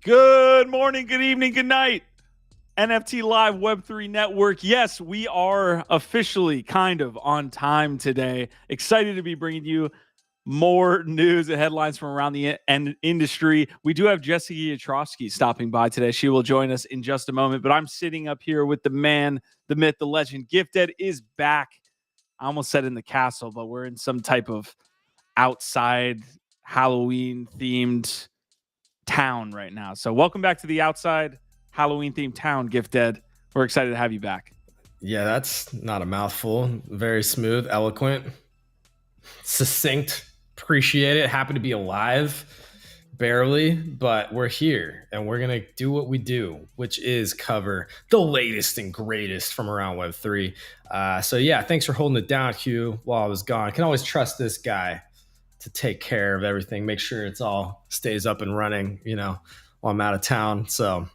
Good morning, good evening, good night. NFT Live Web3 Network. Yes, we are officially kind of on time today. Excited to be bringing you more news and headlines from around the industry. We do have Jessica Yatrowski stopping by today. She will join us in just a moment, but I'm sitting up here with the man, the myth, the legend. Gifted is back. I almost said in the castle, but we're in some type of outside Halloween themed town right now. So welcome back to the outside Halloween themed town, Gifted. We're excited to have you back. Yeah, that's not a mouthful. Very smooth, eloquent, succinct. Appreciate it. Happy to be alive, barely, but we're here and we're going to do what we do, which is cover the latest and greatest from around Web3. So yeah, thanks for holding it down, Q, while I was gone. I can always trust this guy to take care of everything, make sure it's all stays up and running, while I'm out of town. So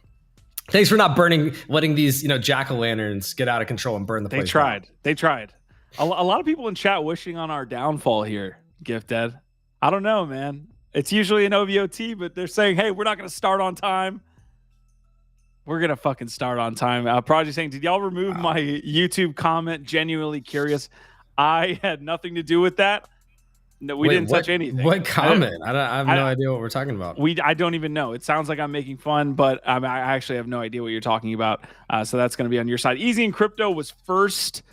thanks for not letting these, jack-o'-lanterns get out of control and burn the place down. They tried. A lot of people in chat wishing on our downfall here, Gifted. I don't know, man. It's usually an OVOT, but they're saying, hey, we're not going to start on time. We're going to fucking start on time. Prodigy saying, did y'all remove my YouTube comment? Genuinely curious. I had nothing to do with that. No, we didn't touch anything. What comment? I have no idea what we're talking about. I don't even know. It sounds like I'm making fun, but I actually have no idea what you're talking about. So that's going to be on your side. Easy in Crypto was first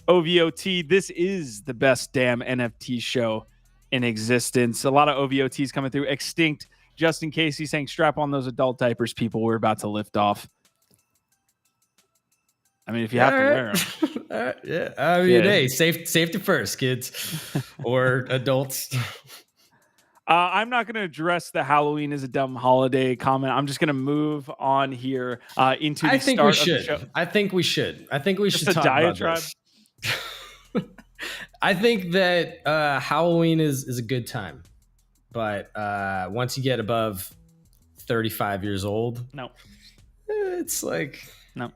OVOT. This is the best damn NFT show in existence. A lot of OVOTs coming through. Extinct, just in case he's saying strap on those adult diapers, people. We're about to lift off. I mean, if you have to wear them. Yeah. I mean, hey, safety first, kids or adults. I'm not going to address the Halloween is a dumb holiday comment. I'm just going to move on here into the start of the show. I think we should. I think we just should talk diatribe. About this. I think that Halloween is a good time. But once you get above 35 years old, no, it's like... No.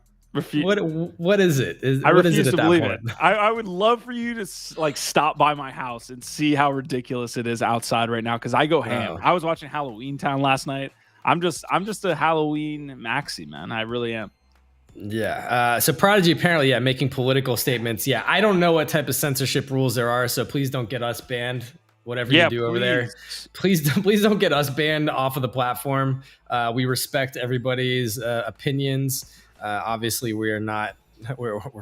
What is it? I what refuse is it to at believe that point? it. I would love for you to stop by my house and see how ridiculous it is outside right now because I go ham. I was watching Halloween Town last night. I'm just a Halloween maxi, man. I really am. Yeah. So Prodigy apparently, making political statements. Yeah, I don't know what type of censorship rules there are, so please don't get us banned. Whatever you do over there, please don't get us banned off of the platform. We respect everybody's opinions. Obviously, we're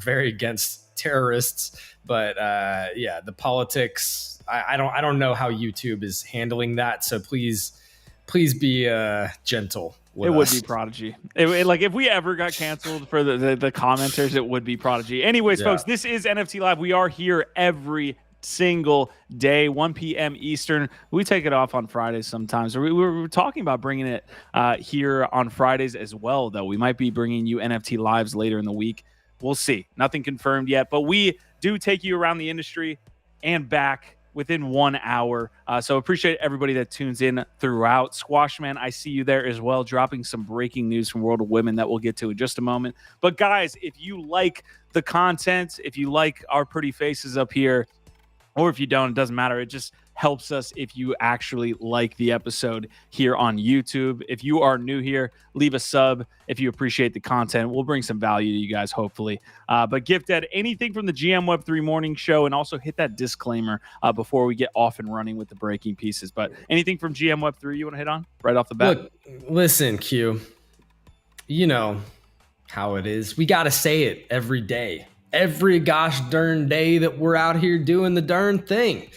very against terrorists, but the politics. I don't know how YouTube is handling that. So please be gentle. It would be Prodigy. Like if we ever got canceled for the commenters, it would be Prodigy. Anyways, folks, this is NFT Live. We are here every single day, 1 p.m. Eastern. We take it off on Fridays sometimes. We're talking about bringing it here on Fridays as well, though. We might be bringing you NFT Lives later in the week. We'll see. Nothing confirmed yet, but we do take you around the industry and back within 1 hour. So appreciate everybody that tunes in throughout. Squashman, I see you there as well, dropping some breaking news from World of Women that we'll get to in just a moment. But guys, if you like the content, if you like our pretty faces up here, or if you don't, it doesn't matter. It just helps us if you actually like the episode here on YouTube. If you are new here, leave a sub if you appreciate the content. We'll bring some value to you guys, hopefully. But Gifted, anything from the GM Web3 morning show, and also hit that disclaimer before we get off and running with the breaking pieces. But anything from GM Web3 you want to hit on right off the bat? Look, listen, Q, you know how it is. We got to say it every day. Every gosh darn day that we're out here doing the darn thing,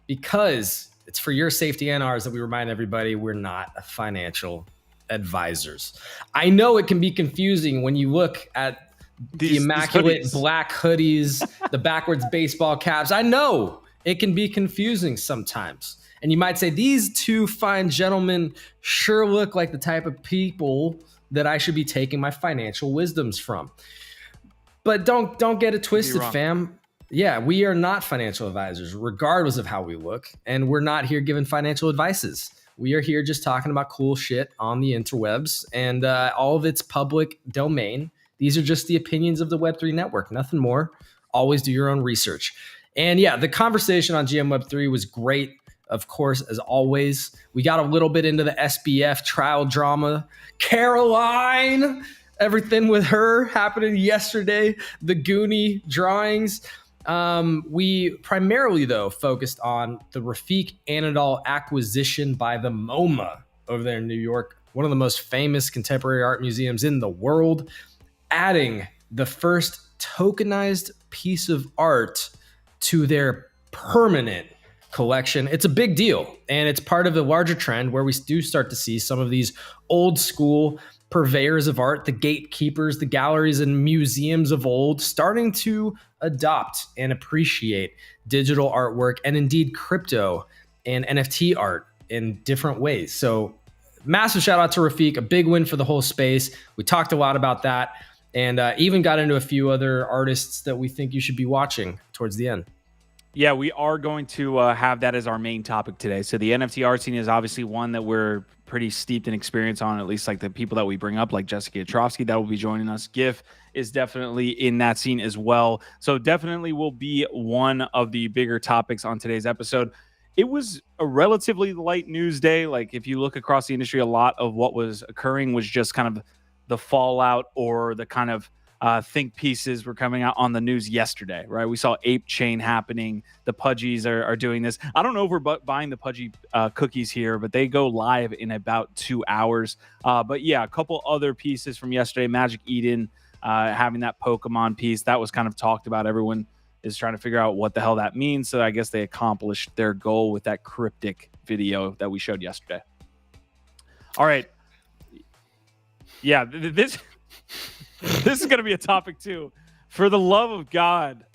because it's for your safety and ours that we remind everybody we're not financial advisors. I know it can be confusing when you look at the immaculate black hoodies, the backwards baseball caps. I know it can be confusing sometimes. And you might say, these two fine gentlemen sure look like the type of people that I should be taking my financial wisdoms from. But don't get it twisted, fam. Yeah, we are not financial advisors, regardless of how we look. And we're not here giving financial advices. We are here just talking about cool shit on the interwebs, and all of it's public domain. These are just the opinions of the Web3 network, nothing more. Always do your own research. And yeah, the conversation on GM Web3 was great. of course, as always. We got a little bit into the SBF trial drama. Caroline, everything with her happening yesterday, the Goonie drawings. We primarily, though, focused on the Refik Anadol acquisition by the MoMA over there in New York, one of the most famous contemporary art museums in the world, adding the first tokenized piece of art to their permanent collection. It's a big deal, and it's part of a larger trend where we do start to see some of these old school purveyors of art, the gatekeepers, the galleries and museums of old, starting to adopt and appreciate digital artwork and indeed crypto and NFT art in different ways. So massive shout out to Refik, a big win for the whole space. We talked a lot about that, and even got into a few other artists that we think you should be watching towards the end. Yeah, we are going to have that as our main topic today. So the NFT art scene is obviously one that we're pretty steeped in experience on, at least like the people that we bring up, like Jessica Yatrovsky, that will be joining us. GIF is definitely in that scene as well. So definitely will be one of the bigger topics on today's episode. It was a relatively light news day. Like if you look across the industry, a lot of what was occurring was just kind of the fallout or the kind of think pieces were coming out on the news yesterday, right? We saw Ape Chain happening. The Pudgies are doing this. I don't know if we're buying the Pudgy cookies here, but they go live in about 2 hours. But yeah, a couple other pieces from yesterday. Magic Eden having that Pokemon piece. That was kind of talked about. Everyone is trying to figure out what the hell that means. So I guess they accomplished their goal with that cryptic video that we showed yesterday. All right. Yeah, this is going to be a topic too. For the love of God,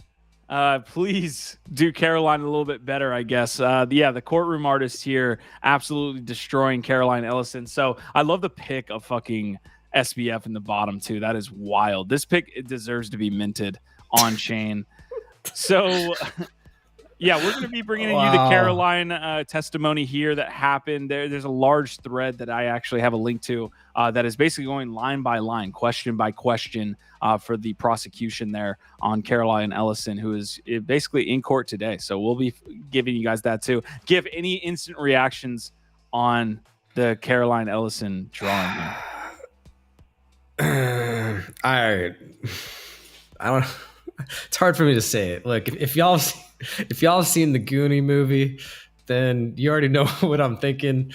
please do Caroline a little bit better, I guess. The courtroom artist here absolutely destroying Caroline Ellison. So I love the pick of fucking SBF in the bottom too. That is wild. This pick, it deserves to be minted on chain. So yeah, we're going to be bringing you the Caroline testimony here that happened. There's a large thread that I actually have a link to that is basically going line by line, question by question for the prosecution there on Caroline Ellison, who is basically in court today. So we'll be giving you guys that too. Give any instant reactions on the Caroline Ellison drawing here. I don't. It's hard for me to say it. Look, if y'all have seen the Goonie movie, then you already know what I'm thinking.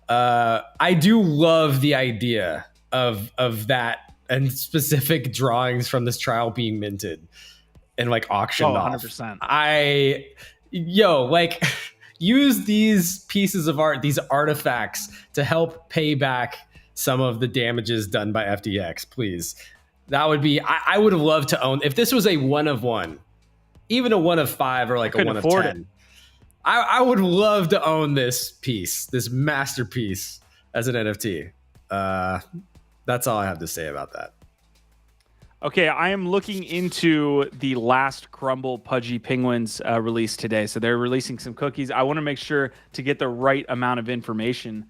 I do love the idea of that and specific drawings from this trial being minted and like auctioned off. 100%. Use these pieces of art, these artifacts, to help pay back some of the damages done by FTX, please. That would be, I would have loved to own, if this was a 1 of 1, even a 1 of 5 or like a 1 of 10. I would love to own this piece, this masterpiece as an NFT. That's all I have to say about that. Okay, I am looking into the last Crumble Pudgy Penguins release today. So they're releasing some cookies. I want to make sure to get the right amount of information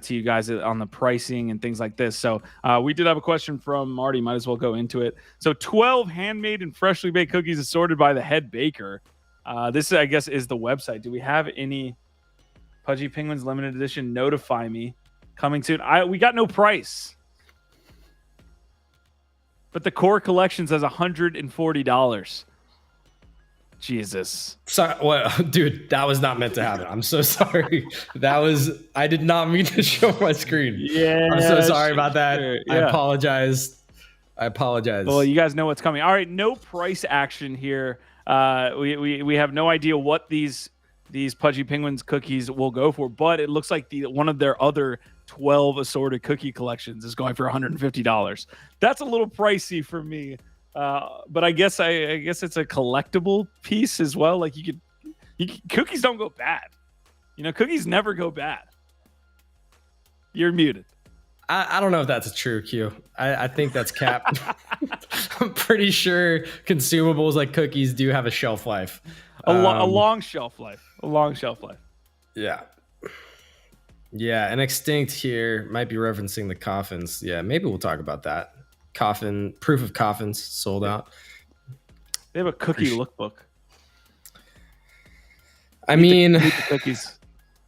to you guys on the pricing and things like this. So we did have a question from Marty. Might as well go into it. So 12 handmade and freshly baked cookies assorted by the head baker. This, I guess, is the website. Do we have any Pudgy Penguins limited edition? Notify me. Coming soon. We got no price. But the core collection says $140. Jesus. Sorry, well, dude, that was not meant to happen. I'm so sorry. I did not mean to show my screen. Yeah. I'm so sorry about that. Sure. Yeah. I apologize. Well, you guys know what's coming. All right, no price action here. We have no idea what these Pudgy Penguins cookies will go for, but it looks like one of their other 12 assorted cookie collections is going for $150. That's a little pricey for me. But I guess it's a collectible piece as well. Like cookies don't go bad. Cookies never go bad. You're muted. I don't know if that's a true Q. I think that's cap. I'm pretty sure consumables like cookies do have a shelf life. A long shelf life. A long shelf life. Yeah. Yeah, and Extinct here might be referencing the coffins. Yeah, maybe we'll talk about that. Proof of coffins sold out. They have a cookie lookbook. I mean, the cookies.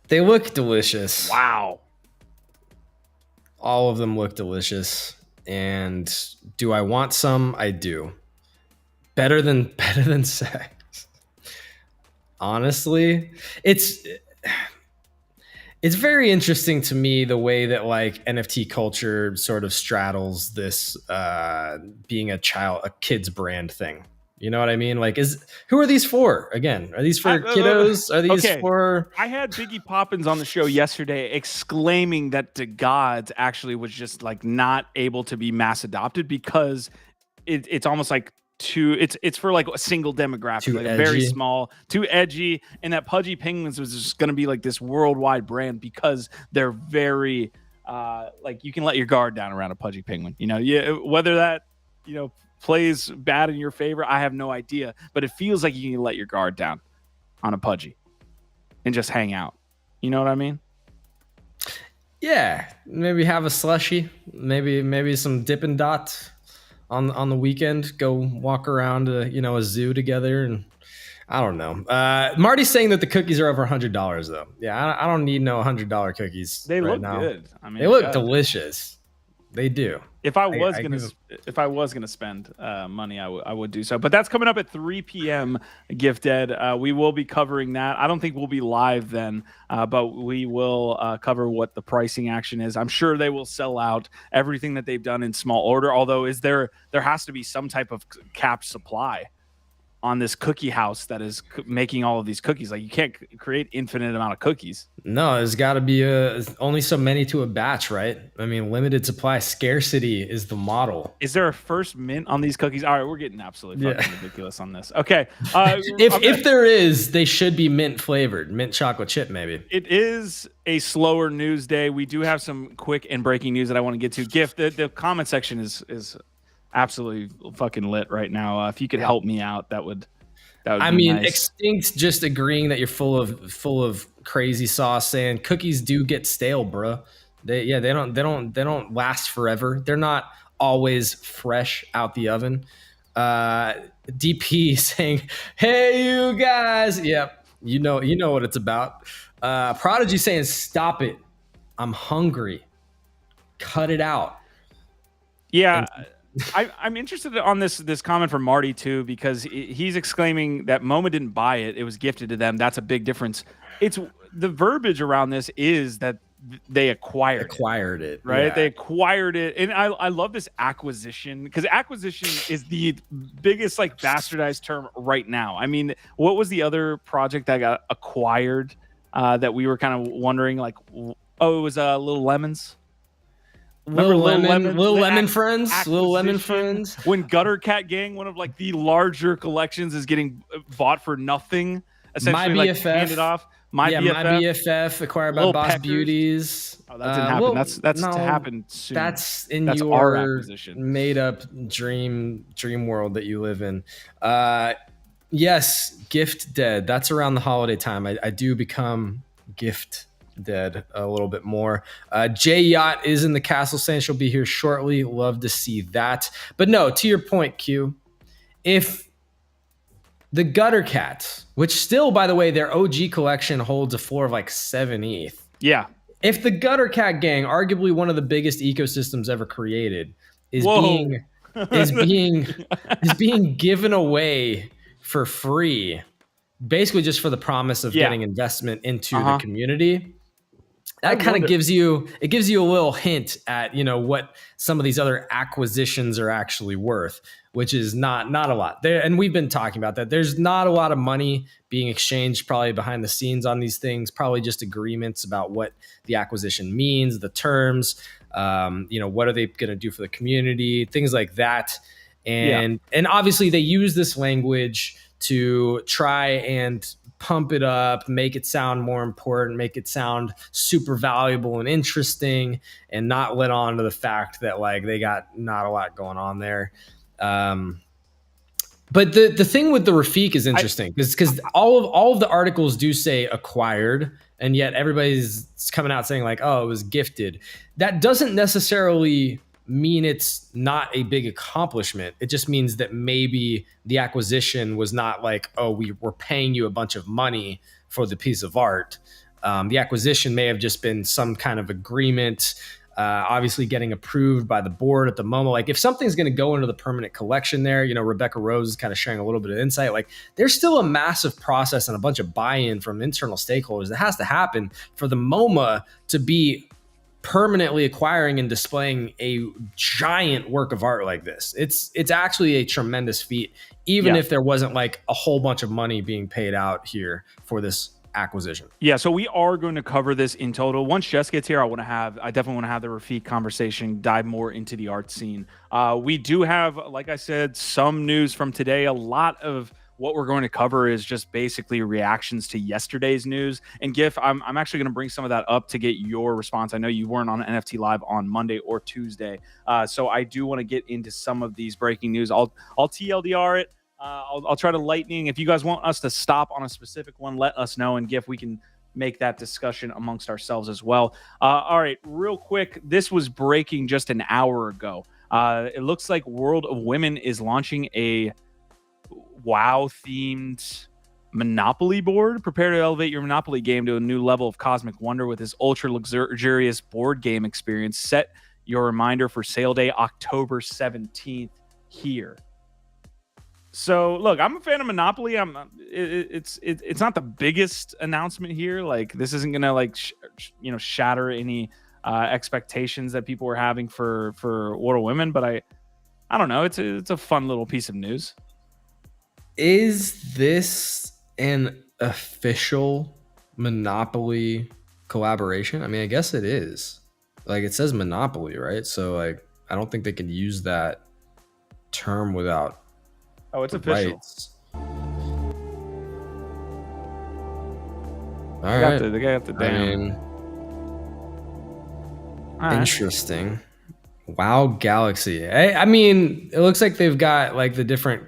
They look delicious. Wow. All of them look delicious. And do I want some? I do. Better than sex. Honestly, it's very interesting to me the way that like NFT culture sort of straddles this being a kid's brand thing. You know what I mean? Like, who are these for? Again, are these for kiddos? Are these for? I had Biggie Poppins on the show yesterday exclaiming that the gods actually was just like not able to be mass adopted because it's almost like it's for like a single demographic, like very small, too edgy, and that Pudgy Penguins was just going to be like this worldwide brand because they're very like you can let your guard down around a Pudgy Penguin. You know, yeah, whether that plays bad in your favor, I have no idea, but it feels like you can let your guard down on a Pudgy and just hang out. You know what I mean? Yeah, maybe have a slushy, maybe some Dippin' Dot on the weekend. Go walk around a zoo together, and I don't know. Marty's saying that the cookies are over $100 though. Yeah, I don't need no $100 cookies. They right look now. good. I mean, they look delicious. They do. If I was gonna spend money, I would do so. But that's coming up at 3 p.m. Gifted. We will be covering that. I don't think we'll be live then, but we will cover what the pricing action is. I'm sure they will sell out everything that they've done in small order. Although, there has to be some type of capped supply on this cookie house that is making all of these cookies. Like, you can't create infinite amount of cookies. No, there's got to be only so many to a batch, right? I mean, limited supply, scarcity is the model. Is there a first mint on these cookies? All right, we're getting absolutely fucking ridiculous on this. Okay. If there is, they should be mint flavored, mint chocolate chip, maybe. It is a slower news day. We do have some quick and breaking news that I want to get to. Gift, the comment section is absolutely fucking lit right now. If you could help me out, that would I be mean, nice. Extinct just agreeing that you're full of crazy sauce, saying cookies do get stale, bro. They don't last forever. They're not always fresh out the oven. DP saying, "Hey, you guys." Yep, you know what it's about. Prodigy saying, "Stop it. I'm hungry. Cut it out." Yeah. I'm interested on this comment from Marty too, because he's exclaiming that MoMA didn't buy it; it was gifted to them. That's a big difference. It's the verbiage around this is that they acquired it, right? Yeah. They acquired it, and I love this acquisition, because acquisition is the biggest like bastardized term right now. I mean, what was the other project that got acquired that we were kind of wondering like? Oh, it was Little Lemons. Little Lemon Friends. When Gutter Cat Gang, one of like the larger collections, is getting bought for nothing, essentially My like BFF. handed off. My BFF acquired by Boss Peckers. Beauties. Oh, that didn't happen. That's to happen soon. That's our your acquisition. Made up dream world that you live in. Yes, Gift Dead. That's around the holiday time. I do become Gift Dead a little bit more. J Yacht is in the castle saying she'll be here shortly. Love to see that. But no, to your point, Q, if the Gutter Cats, which still, by the way, their OG collection holds a floor of like 7 ETH. Yeah. If the Gutter Cat Gang, arguably one of the biggest ecosystems ever created, is being given away for free, basically just for the promise of getting investment into the community, that kind of gives you a little hint at what some of these other acquisitions are actually worth, which is not a lot there. And we've been talking about that. There's not a lot of money being exchanged probably behind the scenes on these things, probably just agreements about what the acquisition means, the terms, what are they going to do for the community, things like that. And obviously they use this language to try and pump it up, make it sound more important, make it sound super valuable and interesting, and not let on to the fact that like they got not a lot going on there. But the thing with the Refik is interesting because all of the articles do say acquired, and yet everybody's coming out saying like, oh, it was gifted. That doesn't necessarily mean it's not a big accomplishment. It just means that maybe the acquisition was not like, oh, we're paying you a bunch of money for the piece of art. The acquisition may have just been some kind of agreement, obviously getting approved by the board at the MoMA. Like if something's going to go into the permanent collection there, you know, Rebecca Rose is kind of sharing a little bit of insight. Like there's still a massive process and a bunch of buy-in from internal stakeholders that has to happen for the MoMA to be permanently acquiring and displaying a giant work of art like this. It's actually a tremendous feat, even if there wasn't like a whole bunch of money being paid out here for this acquisition. Yeah, so we are going to cover this in total. Once Jess gets here, I definitely want to have the Refik conversation, dive more into the art scene. We do have, like I said, some news from today. A lot of what we're going to cover is just basically reactions to yesterday's news. And GIF, I'm actually going to bring some of that up to get your response. I know you weren't on NFT Live on Monday or Tuesday, so I do want to get into some of these breaking news. I'll TLDR it. I'll try to lightning. If you guys want us to stop on a specific one, let us know. And GIF, we can make that discussion amongst ourselves as well. All right, real quick. This was breaking just an hour ago. It looks like World of Women is launching a WoW-themed Monopoly board. Prepare to elevate your Monopoly game to a new level of cosmic wonder with this ultra-luxurious board game experience. Set your reminder for sale day, October 17th here. So look, I'm a fan of Monopoly. It's not the biggest announcement here. Like this isn't gonna like shatter any expectations that people were having for World of Women. But I don't know. It's a fun little piece of news. Is this an official Monopoly collaboration? I mean, I guess it is. Like it says Monopoly, right? So like I don't think they could use that term without. Oh, it's official. Rights. All right. They got the damn. Interesting. WoW Galaxy. I mean, it looks like they've got like the different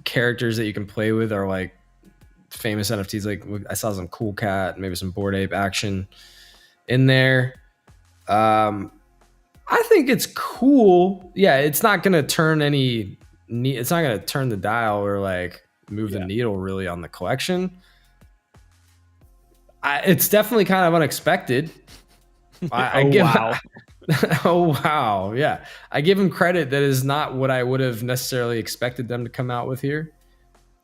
characters that you can play with are like famous NFTs. Like I saw some Cool Cat, maybe some Bored Ape action in there. I think it's cool. Yeah, it's not gonna turn it's not going to turn the dial or like move the needle really on the collection. It's definitely kind of unexpected. Wow. Oh, wow. Yeah. I give him credit. That is not what I would have necessarily expected them to come out with here.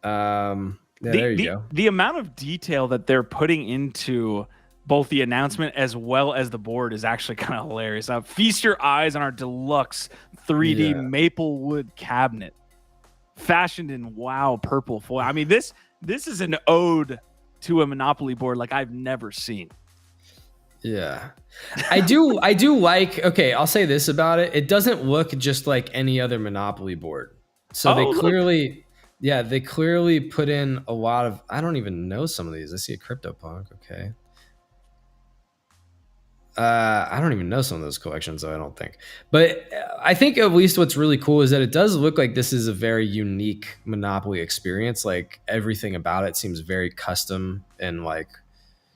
There you go. The amount of detail that they're putting into both the announcement as well as the board is actually kind of hilarious. Feast your eyes on our deluxe 3D Maplewood cabinet, fashioned in WoW purple foil. I mean, this is an ode to a Monopoly board like I've never seen. Yeah, I do like. Okay, I'll say this about it: it doesn't look just like any other Monopoly board. So they clearly, they clearly put in a lot of. I don't even know some of these. I see a CryptoPunk. Okay. I don't even know some of those collections, though, I don't think. But I think at least what's really cool is that it does look like this is a very unique Monopoly experience. Like everything about it seems very custom and like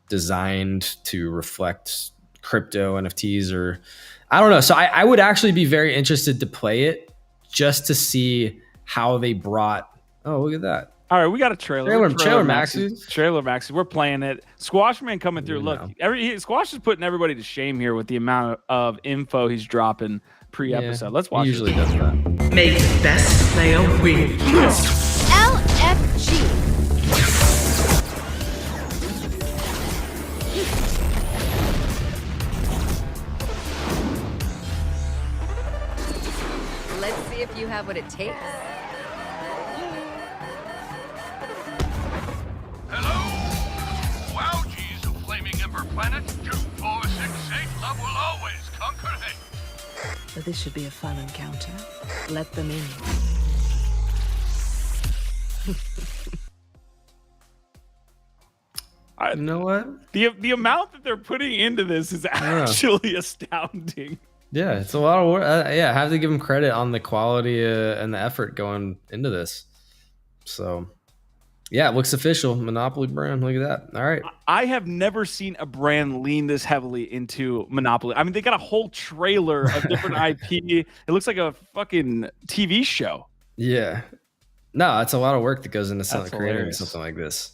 designed to reflect crypto NFTs or I don't know. So I would actually be very interested to play it just to see how they brought. Oh, look at that. All right, we got a trailer Maxi. Trailer Maxi. We're playing it. Squashman coming through. Look, Squash is putting everybody to shame here with the amount of info he's dropping pre-episode. Let's watch. He usually does that. Make the best player win. LFG. Let's see if you have what it takes. Planet 2468 love will always conquer hate. But this should be a fun encounter. Let them in. You know what? The amount that they're putting into this is actually astounding. Yeah, it's a lot of work. I have to give them credit on the quality and the effort going into this. So. Yeah, it looks official. Monopoly brand. Look at that. All right. I have never seen a brand lean this heavily into Monopoly. I mean, they got a whole trailer of different IP. It looks like a fucking TV show. Yeah. No, it's a lot of work that goes into creating something like this.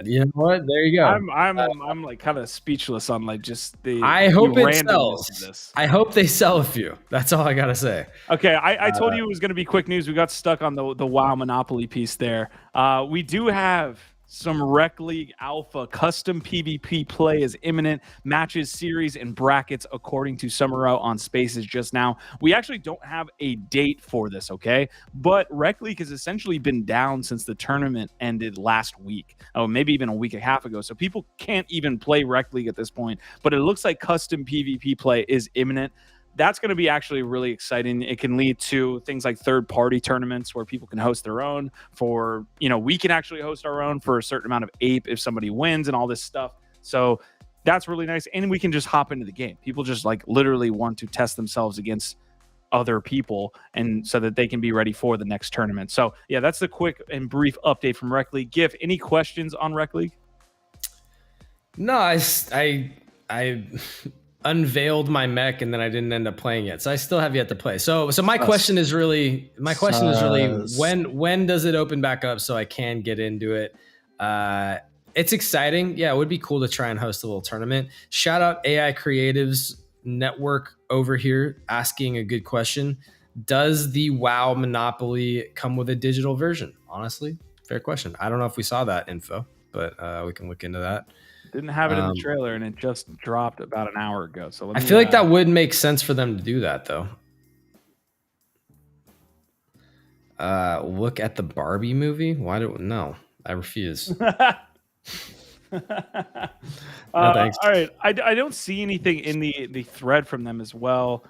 You know what? There you go. I'm like kind of speechless on like just the. I hope it randomness sells. of this. I hope they sell a few. That's all I gotta say. Okay, I told you it was going to be quick news. We got stuck on the WoW Monopoly piece there. We do have some Rec League Alpha custom PvP play is imminent. Matches, series, and brackets according to SupeRare on Spaces just now. We actually don't have a date for this, okay? But Rec League has essentially been down since the tournament ended last week. Oh, maybe even a week and a half ago. So people can't even play Rec League at this point. But it looks like custom PvP play is imminent. That's going to be actually really exciting. It can lead to things like third-party tournaments where people can host their own for, we can actually host our own for a certain amount of Ape if somebody wins and all this stuff. So that's really nice. And we can just hop into the game. People just like literally want to test themselves against other people and so that they can be ready for the next tournament. So yeah, that's the quick and brief update from Rec League. Gif, any questions on Rec League? No, I unveiled my mech and then I didn't end up playing it, so I still have yet to play. So my question is really when does it open back up so I can get into it? It's exciting. Yeah, it would be cool to try and host a little tournament. Shout out AI Creatives Network over here asking a good question. Does the WoW Monopoly come with a digital version? Honestly, fair question. I don't know if we saw that info, but we can look into that. Didn't have it in the trailer, and it just dropped about an hour ago. So I feel like that would make sense for them to do that, though. Look at the Barbie movie. No, I refuse. No, thanks. All right, I don't see anything in the thread from them as well.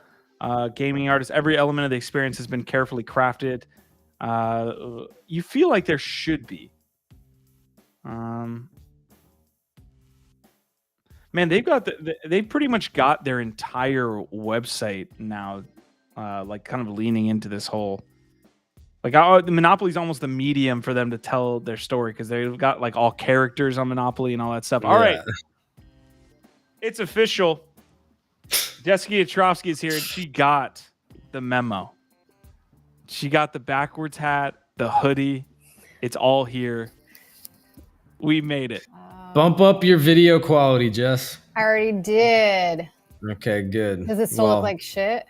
Gaming artists, every element of the experience has been carefully crafted. You feel like there should be. Man, they've pretty much got their entire website now, like kind of leaning into this whole, like the Monopoly's almost the medium for them to tell their story because they've got like all characters on Monopoly and all that stuff. All right, it's official. Jessica Yatrovsky is here and she got the memo. She got the backwards hat, the hoodie. It's all here. We made it. Bump up your video quality, Jess. I already did. Okay, good. Does it still look like shit?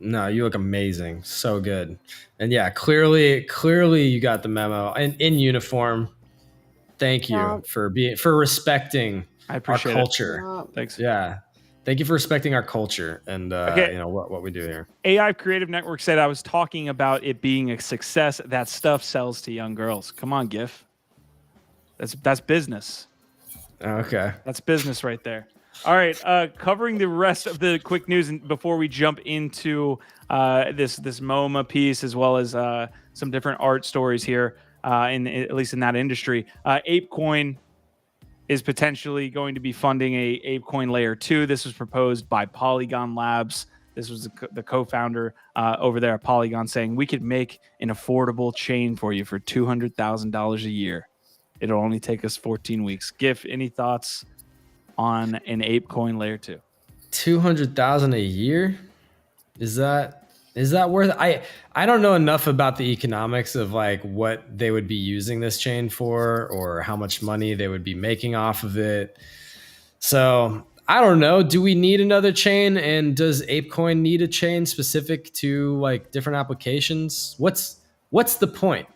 No, you look amazing. So good. And yeah, clearly you got the memo. And in uniform. Thank you for respecting our culture. Thanks. Yeah. Thank you for respecting our culture and what we do here. AI Creative Network said I was talking about it being a success. That stuff sells to young girls. Come on, GIF. That's business. Okay. That's business right there. All right. Covering the rest of the quick news and before we jump into this MoMA piece as well as some different art stories here, at least in that industry. ApeCoin is potentially going to be funding a ApeCoin Layer 2. This was proposed by Polygon Labs. This was the co-founder over there at Polygon saying we could make an affordable chain for you for $200,000 a year. It'll only take us 14 weeks. GIF, any thoughts on an ApeCoin Layer 2? 200,000 a year? Is that worth it? I don't know enough about the economics of like what they would be using this chain for or how much money they would be making off of it. So I don't know. Do we need another chain? And does ApeCoin need a chain specific to like different applications? What's the point,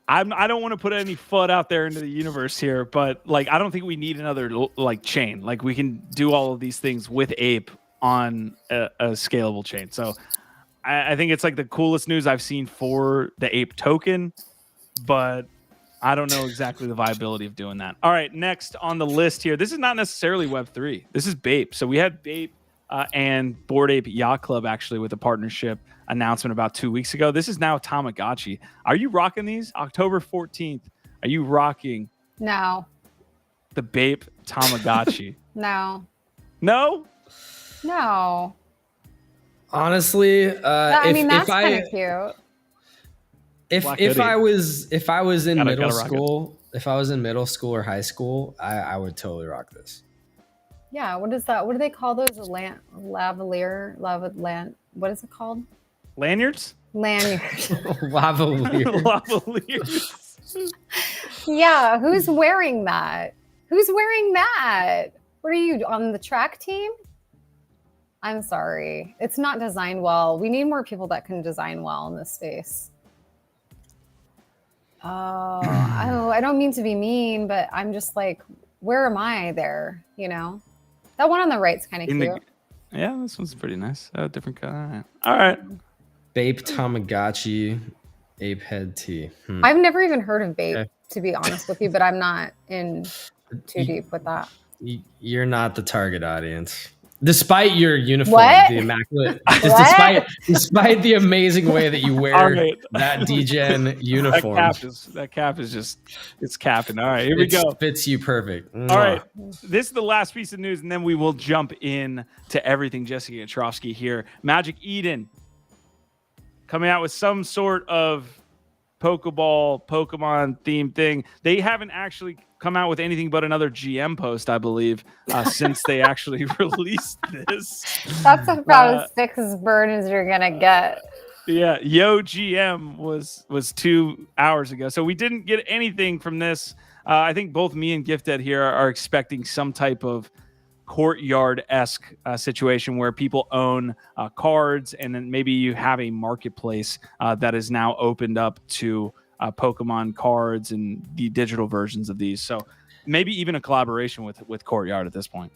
I don't want to put any FUD out there into the universe here, but like I don't think we need another like chain. Like we can do all of these things with Ape on a scalable chain. So I think it's like the coolest news I've seen for the Ape token, but I don't know exactly the viability of doing that. All right, next on the list here. This is not necessarily Web3. This is BAPE. So we had BAPE and Bored Ape Yacht Club actually with a partnership announcement about 2 weeks ago. This is now Tomagotchi. Are you rocking these? October 14th. Are you rocking? No. The BAPE Tomagotchi? No. No? No. Honestly, that's kind of cute. If I was in middle school, if I was in middle school or high school, I would totally rock this. Yeah, what is that? What do they call those? Lavalier? What is it called? Lanyards? Lanyards. Lavalier. Lavaliers. Yeah, who's wearing that? Who's wearing that? What are you on the track team? I'm sorry. It's not designed well. We need more people that can design well in this space. Oh, I don't mean to be mean, but I'm just like, where am I there? You know? That one on the right's kind of cute. Yeah, this one's pretty nice. Different color. All right. BAPE Tomagotchi Ape Head Tee. I've never even heard of BAPE, Okay. to be honest with you, but I'm not in too deep with that. You're not the target audience. Despite your uniform, What? the immaculate, What? despite the amazing way that you wear All right. that DGen uniform, that cap is just, it's capping. All right, here we go. Fits you perfect. All right, this is the last piece of news, and then we will jump in to everything Jessica Yatrovsky here. Magic Eden coming out with some sort of Pokemon themed thing. They haven't actually come out with anything but another GM post, I believe, since they actually released this. That's about as thick as burn as you're gonna get. Yeah, Yo GM was 2 hours ago, so we didn't get anything from this. I think both me and Gifted here are expecting some type of courtyard-esque situation where people own cards, and then maybe you have a marketplace that is now opened up to Pokemon cards and the digital versions of these. So maybe even a collaboration with Courtyard at this point.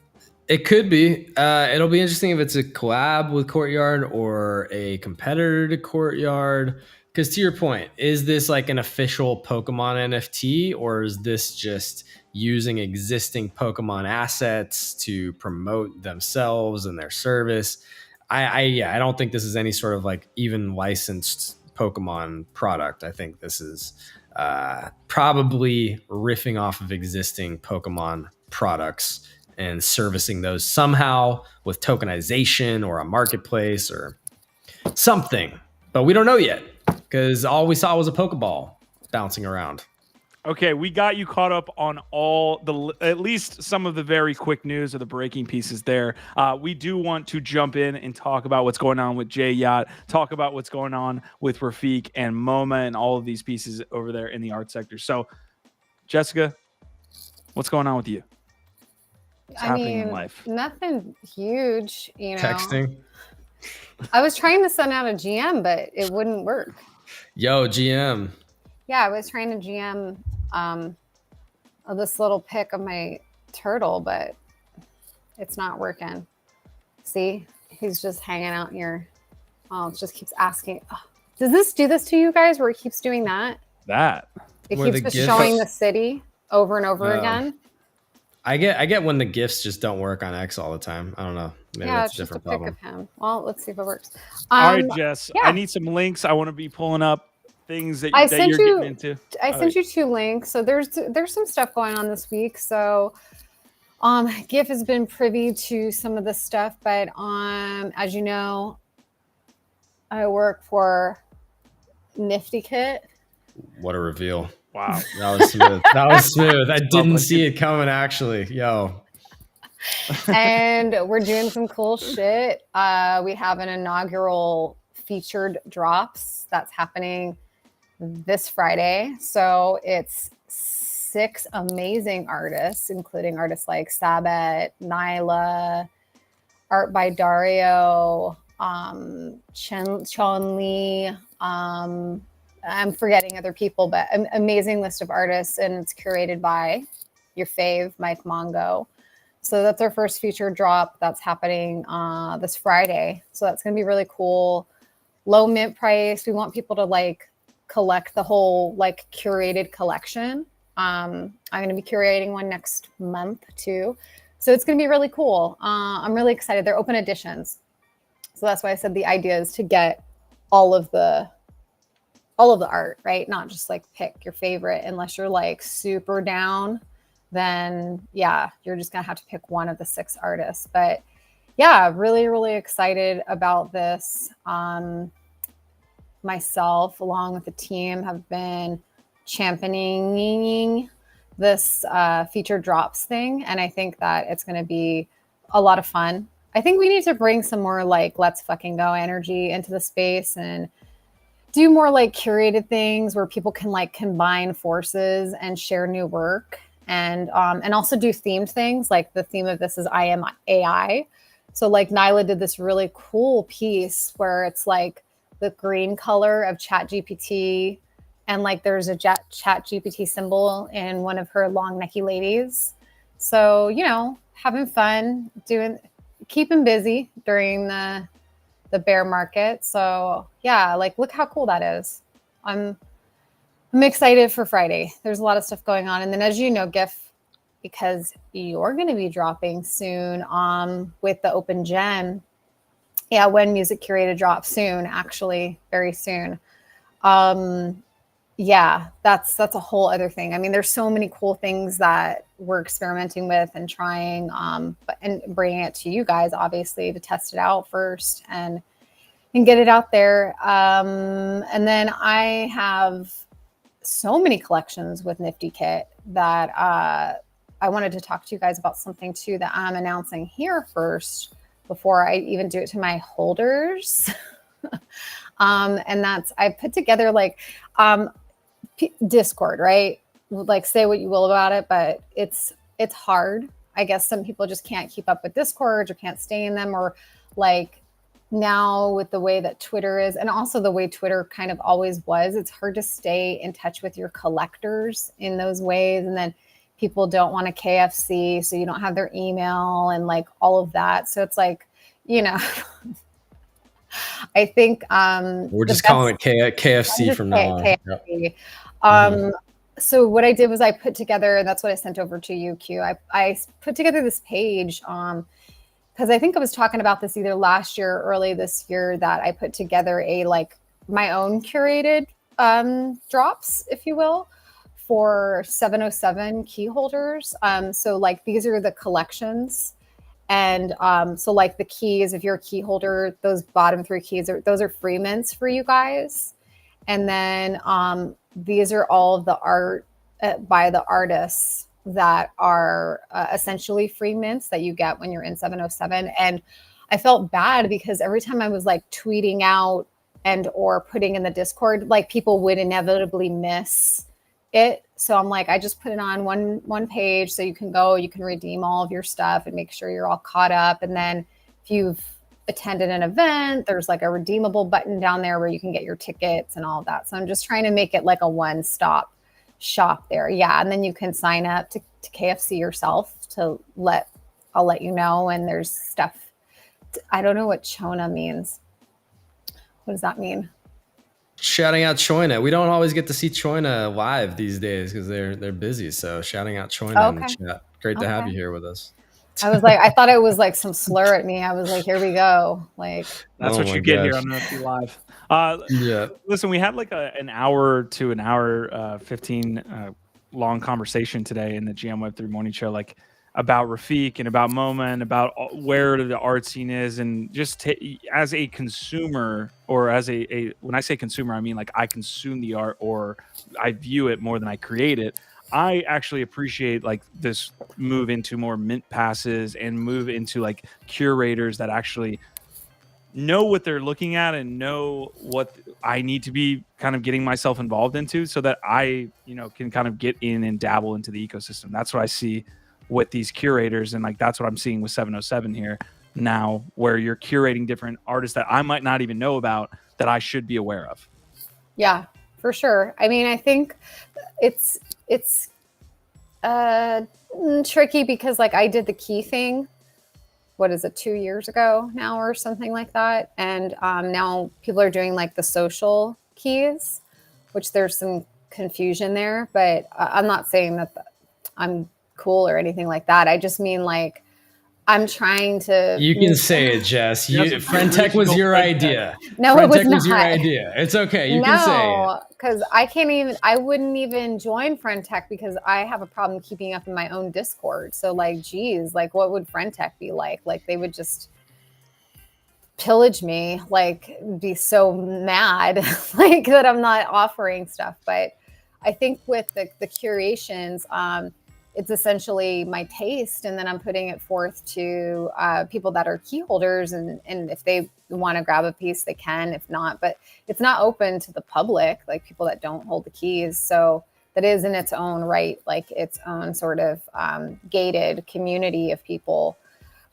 It could be. It'll be interesting if it's a collab with Courtyard or a competitor to Courtyard. Because to your point, is this like an official Pokemon NFT, or is this just using existing Pokemon assets to promote themselves and their service? I don't think this is any sort of like even licensed Pokemon product. I think this is probably riffing off of existing Pokemon products and servicing those somehow with tokenization or a marketplace or something. But we don't know yet because all we saw was a Pokeball bouncing around. Okay, we got you caught up on all at least some of the very quick news or the breaking pieces there. We do want to jump in and talk about what's going on with J Yacht, talk about what's going on with Refik and MoMA and all of these pieces over there in the art sector. So, Jessica, what's going on with you? What's happening in life? Nothing huge, you know. Texting. I was trying to send out a GM, but it wouldn't work. Yo, GM. Yeah, I was trying to GM this little pic of my turtle, but it's not working. See, he's just hanging out here. Oh, it just keeps asking. Oh, does this do this to you guys where it keeps doing that? It Where keeps the just showing the city over and over again. I get when the GIFs just don't work on X all the time. I don't know. Maybe Yeah, that's it's a just a different pic problem. of him. Well, let's see if it works. All right, Jess. yeah. I need some links. I want to be pulling up things that, I that sent you're you- getting into. I sent you 2 links. So there's some stuff going on this week. So GIF has been privy to some of this stuff, but as you know, I work for NiftyKit. What a reveal. Wow. That was smooth. That was smooth. I didn't see it coming, actually. Yo. And we're doing some cool shit. We have an inaugural featured drops that's happening this Friday. So it's 6 amazing artists, including artists like Sabet, Nyla, art by Dario, Chun Li. I'm forgetting other people, but an amazing list of artists, and it's curated by your fave, Mike Mongo. So that's our first feature drop that's happening this Friday. So that's going to be really cool. Low mint price. We want people to like collect the whole like curated collection. I'm going to be curating one next month too. So it's going to be really cool. I'm really excited. They're open editions. So that's why I said the idea is to get all of the art, right? Not just like pick your favorite unless you're like super down. Then yeah, you're just gonna have to pick one of the 6 artists. But yeah, really, really excited about this. Myself, along with the team, have been championing this feature drops thing. And I think that it's gonna be a lot of fun. I think we need to bring some more like let's fucking go energy into the space and do more like curated things where people can like combine forces and share new work, and also do themed things. Like the theme of this is I am AI. So like Nyla did this really cool piece where it's like the green color of ChatGPT, and like there's a ChatGPT symbol in one of her long necky ladies. So, you know, having fun, keeping busy during the bear market. So yeah, like look how cool that is. I'm excited for Friday. There's a lot of stuff going on. And then, as you know, GIF, because you're going to be dropping soon with the open gem. Yeah, when Music Curated drops soon, actually very soon. Yeah, that's a whole other thing. I mean, there's so many cool things that we're experimenting with and trying, and bringing it to you guys, obviously, to test it out first and get it out there. And then I have so many collections with NiftyKit that I wanted to talk to you guys about something too that I'm announcing here first before I even do it to my holders. And that's, I put together like Discord, right? Like say what you will about it, but it's hard. I guess some people just can't keep up with Discords or can't stay in them, or like now with the way that Twitter is, and also the way Twitter kind of always was, it's hard to stay in touch with your collectors in those ways. And then people don't want a KFC, so you don't have their email and like all of that. So it's like, you know, I think we're just calling it KFC from now on. KFC. So what I did was I put together, and that's what I sent over to you, Q. I put together this page because I think I was talking about this either last year or early this year, that I put together my own curated drops, if you will, for 707 key holders. So like these are the collections. And so like the keys, if you're a key holder, those bottom 3 keys, those are free mints for you guys. And then these are all of the art by the artists that are essentially free mints that you get when you're in 707. And I felt bad because every time I was like tweeting out and or putting in the Discord, like people would inevitably miss it. So I'm like, I just put it on one page so you can go, you can redeem all of your stuff and make sure you're all caught up. And then if you've attended an event, there's like a redeemable button down there where you can get your tickets and all of that. So I'm just trying to make it like a one-stop shop there. Yeah. And then you can sign up to KFC yourself I'll let you know. And there's stuff. I don't know what Chona means. What does that mean? Shouting out Choina. We don't always get to see Choina live these days because they're busy. So shouting out Choina in the chat. Great to have you here with us. I was like, I thought it was like some slur at me. I was like, here we go. Like that's what you get here on NFT Live. Yeah. Listen, we had like an hour to an hour 15 long conversation today in the GM Web3 Morning Show, like about Refik and about MoMA and about where the art scene is, and just as a consumer, or as a when I say consumer, I mean like I consume the art or I view it more than I create it. I actually appreciate like this move into more mint passes and move into like curators that actually know what they're looking at and know what I need to be kind of getting myself involved into, so that I, can kind of get in and dabble into the ecosystem. That's what I see with these curators. And like, that's what I'm seeing with 707 here now, where you're curating different artists that I might not even know about that I should be aware of. Yeah, for sure. I mean, I think it's tricky because like I did the key thing, what is it, 2 years ago now or something like that. And now people are doing like the social keys, which there's some confusion there, but I'm not saying that I'm cool or anything like that. I just mean like, I'm trying to. You can say it, Jess. Friend Tech was your idea. No, Friend it was Tech not. was your idea. It's okay. You can say it. Because I wouldn't even join Friend Tech because I have a problem keeping up in my own Discord. So like, geez, like what would Friend Tech be like? Like they would just pillage me, like be so mad like that I'm not offering stuff. But I think with the curations, it's essentially my taste, and then I'm putting it forth to people that are key holders, and if they want to grab a piece, they can. If not, but it's not open to the public, like people that don't hold the keys. So that is in its own right, like its own sort of gated community of people.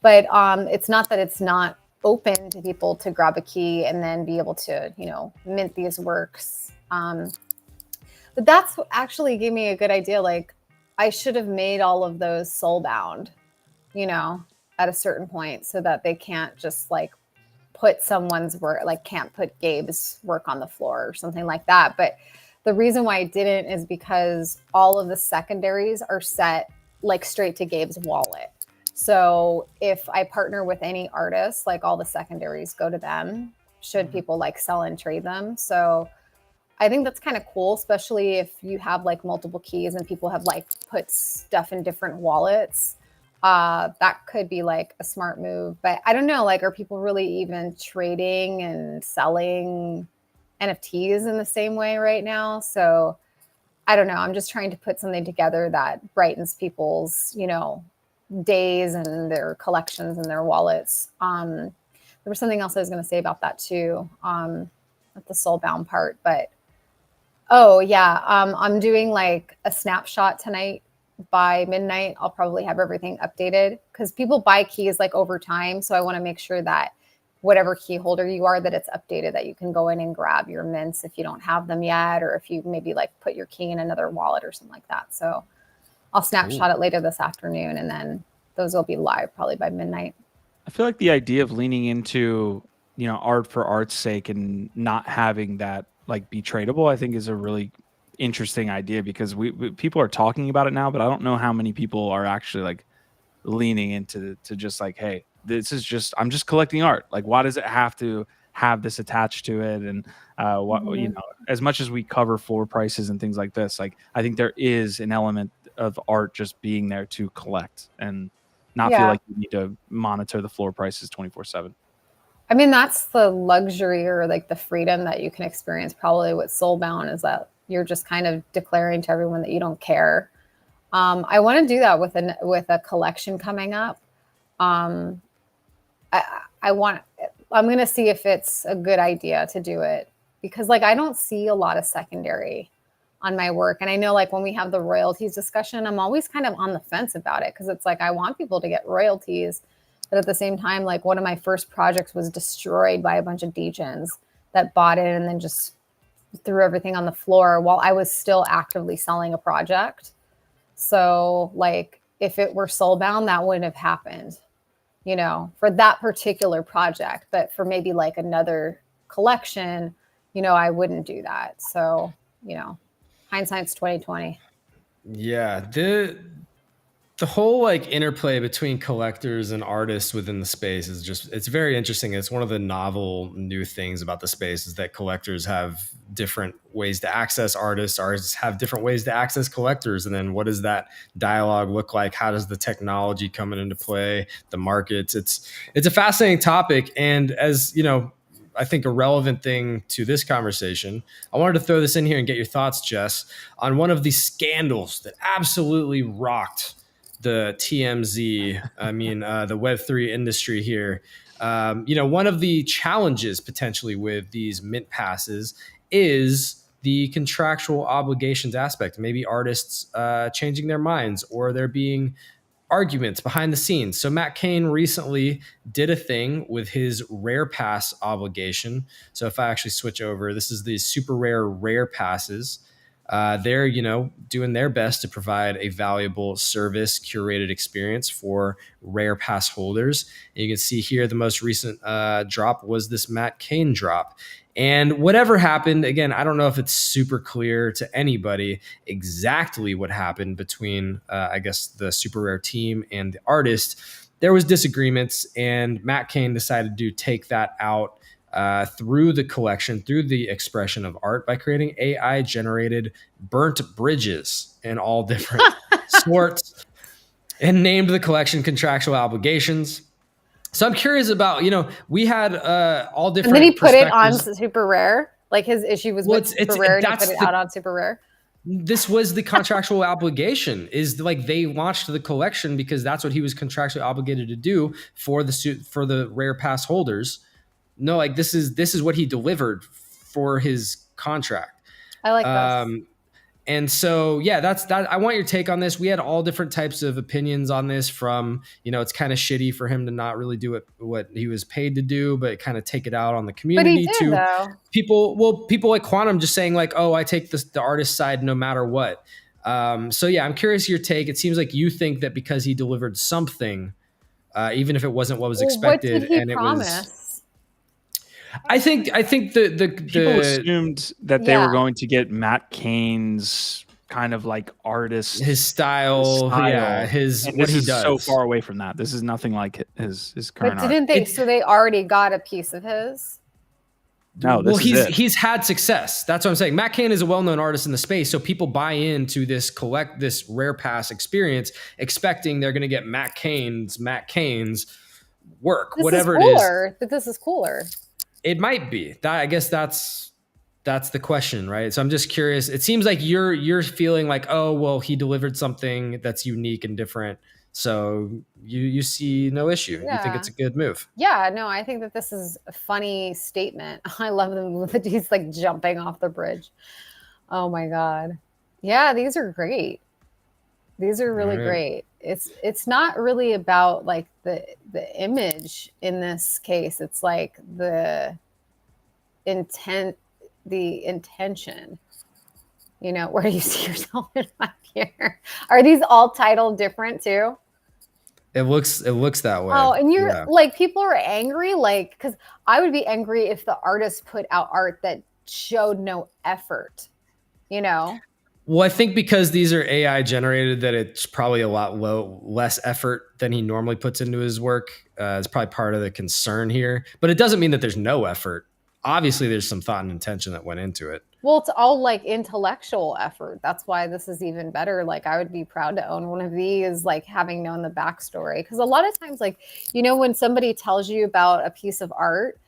But it's not that it's not open to people to grab a key and then be able to, you know, mint these works. But that's actually gave me a good idea. Like, I should have made all of those soulbound, you know, at a certain point, so that they can't just like put someone's work, like can't put Gabe's work on the floor or something like that. But the reason why I didn't is because all of the secondaries are set like straight to Gabe's wallet. So if I partner with any artist, like all the secondaries go to them, should people like sell and trade them. So I think that's kind of cool, especially if you have like multiple keys and people have like put stuff in different wallets. That could be like a smart move. But I don't know, like, are people really even trading and selling NFTs in the same way right now? So I don't know. I'm just trying to put something together that brightens people's, you know, days and their collections and their wallets. There was something else I was going to say about that too, at the soulbound part. But oh yeah, I'm doing like a snapshot tonight. By midnight, I'll probably have everything updated, because people buy keys like over time. So I want to make sure that whatever key holder you are, that it's updated, that you can go in and grab your mints if you don't have them yet, or if you maybe like put your key in another wallet or something like that. So I'll snapshot it later this afternoon, and then those will be live probably by midnight. I feel like the idea of leaning into, you know, art for art's sake and not having that like be tradable, I think is a really interesting idea, because we people are talking about it now, but I don't know how many people are actually like leaning into to just like, hey, this is just, I'm just collecting art. Like, why does it have to have this attached to it? And what, you know, as much as we cover floor prices and things like this, like I think there is an element of art just being there to collect and not feel like you need to monitor the floor prices 24/7. I mean, that's the luxury or like the freedom that you can experience probably with Soulbound, is that you're just kind of declaring to everyone that you don't care. I want to do that with a collection coming up. I'm going to see if it's a good idea to do it, because like I don't see a lot of secondary on my work. And I know like when we have the royalties discussion, I'm always kind of on the fence about it, because it's like I want people to get royalties. But at the same time, like one of my first projects was destroyed by a bunch of degens that bought it and then just threw everything on the floor while I was still actively selling a project. So like if it were soulbound, that wouldn't have happened, you know, for that particular project. But for maybe like another collection, you know, I wouldn't do that. So, you know, hindsight's 2020. Yeah, the whole like interplay between collectors and artists within the space is just, it's very interesting. It's one of the novel new things about the space, is that collectors have different ways to access artists have different ways to access collectors. And then what does that dialogue look like? How does the technology come into play, the markets? It's a fascinating topic. And as you know, I think a relevant thing to this conversation, I wanted to throw this in here and get your thoughts, Jess, on one of the scandals that absolutely rocked the TMZ, I mean, the Web3 industry here. You know, one of the challenges potentially with these mint passes is the contractual obligations aspect. Maybe artists changing their minds, or there being arguments behind the scenes. So Matt Kane recently did a thing with his rare pass obligation. So if I actually switch over, this is the SupeRare rare passes. They're, you know, doing their best to provide a valuable service, curated experience for rare pass holders. And you can see here the most recent drop was this Matt Kane drop. And whatever happened, again, I don't know if it's super clear to anybody exactly what happened between, I guess, the SupeRare team and the artist. There was disagreements, and Matt Kane decided to take that out through the collection, through the expression of art, by creating AI-generated burnt bridges in all different sorts, and named the collection Contractual Obligations. So I'm curious about, you know, we had all different. And then he put it on SupeRare. Like his issue was with SupeRare, and he put it out on SupeRare. this was the contractual obligation, is like they launched the collection because that's what he was contractually obligated to do for the rare pass holders. No, like this is what he delivered for his contract. I like this. And so, yeah, that's that. I want your take on this. We had all different types of opinions on this from, it's kind of shitty for him to not really do what he was paid to do, but kind of take it out on the community. But he did, though. People like Quantum just saying like, oh, I take the artist side no matter what. So yeah, I'm curious your take. It seems like you think that because he delivered something, even if it wasn't what was expected, what did he and promise? it was. I think the people assumed that they were going to get Matt Kane's kind of like artist, his style. Yeah, and what this he is does. so far away from that. This is nothing like his current. But didn't they? So they already got a piece of his. No, well, he's had success. That's what I'm saying. Matt Kane is a well-known artist in the space, so people buy into this rare pass experience, expecting they're going to get Matt Kane's work, whatever it is. But this is cooler. It might be. I guess that's the question, right? So I'm just curious. It seems like you're feeling like, oh, well, he delivered something that's unique and different, so you see no issue. Yeah. You think it's a good move. Yeah, no, I think that this is a funny statement. I love them that he's like jumping off the bridge. Oh my god. Yeah, these are great. These are really great. It's not really about like the image in this case. It's like the intention. Where do you see yourself in back here? Are these all titled different too? It looks that way. Oh, and you're like, people are angry, like, because I would be angry if the artist put out art that showed no effort, Well, I think because these are AI generated, that it's probably a lot less effort than he normally puts into his work. It's probably part of the concern here, but it doesn't mean that there's no effort. Obviously, there's some thought and intention that went into it. Well, it's all like intellectual effort. That's why this is even better. Like, I would be proud to own one of these, like having known the backstory. Because a lot of times, like, when somebody tells you about a piece of art,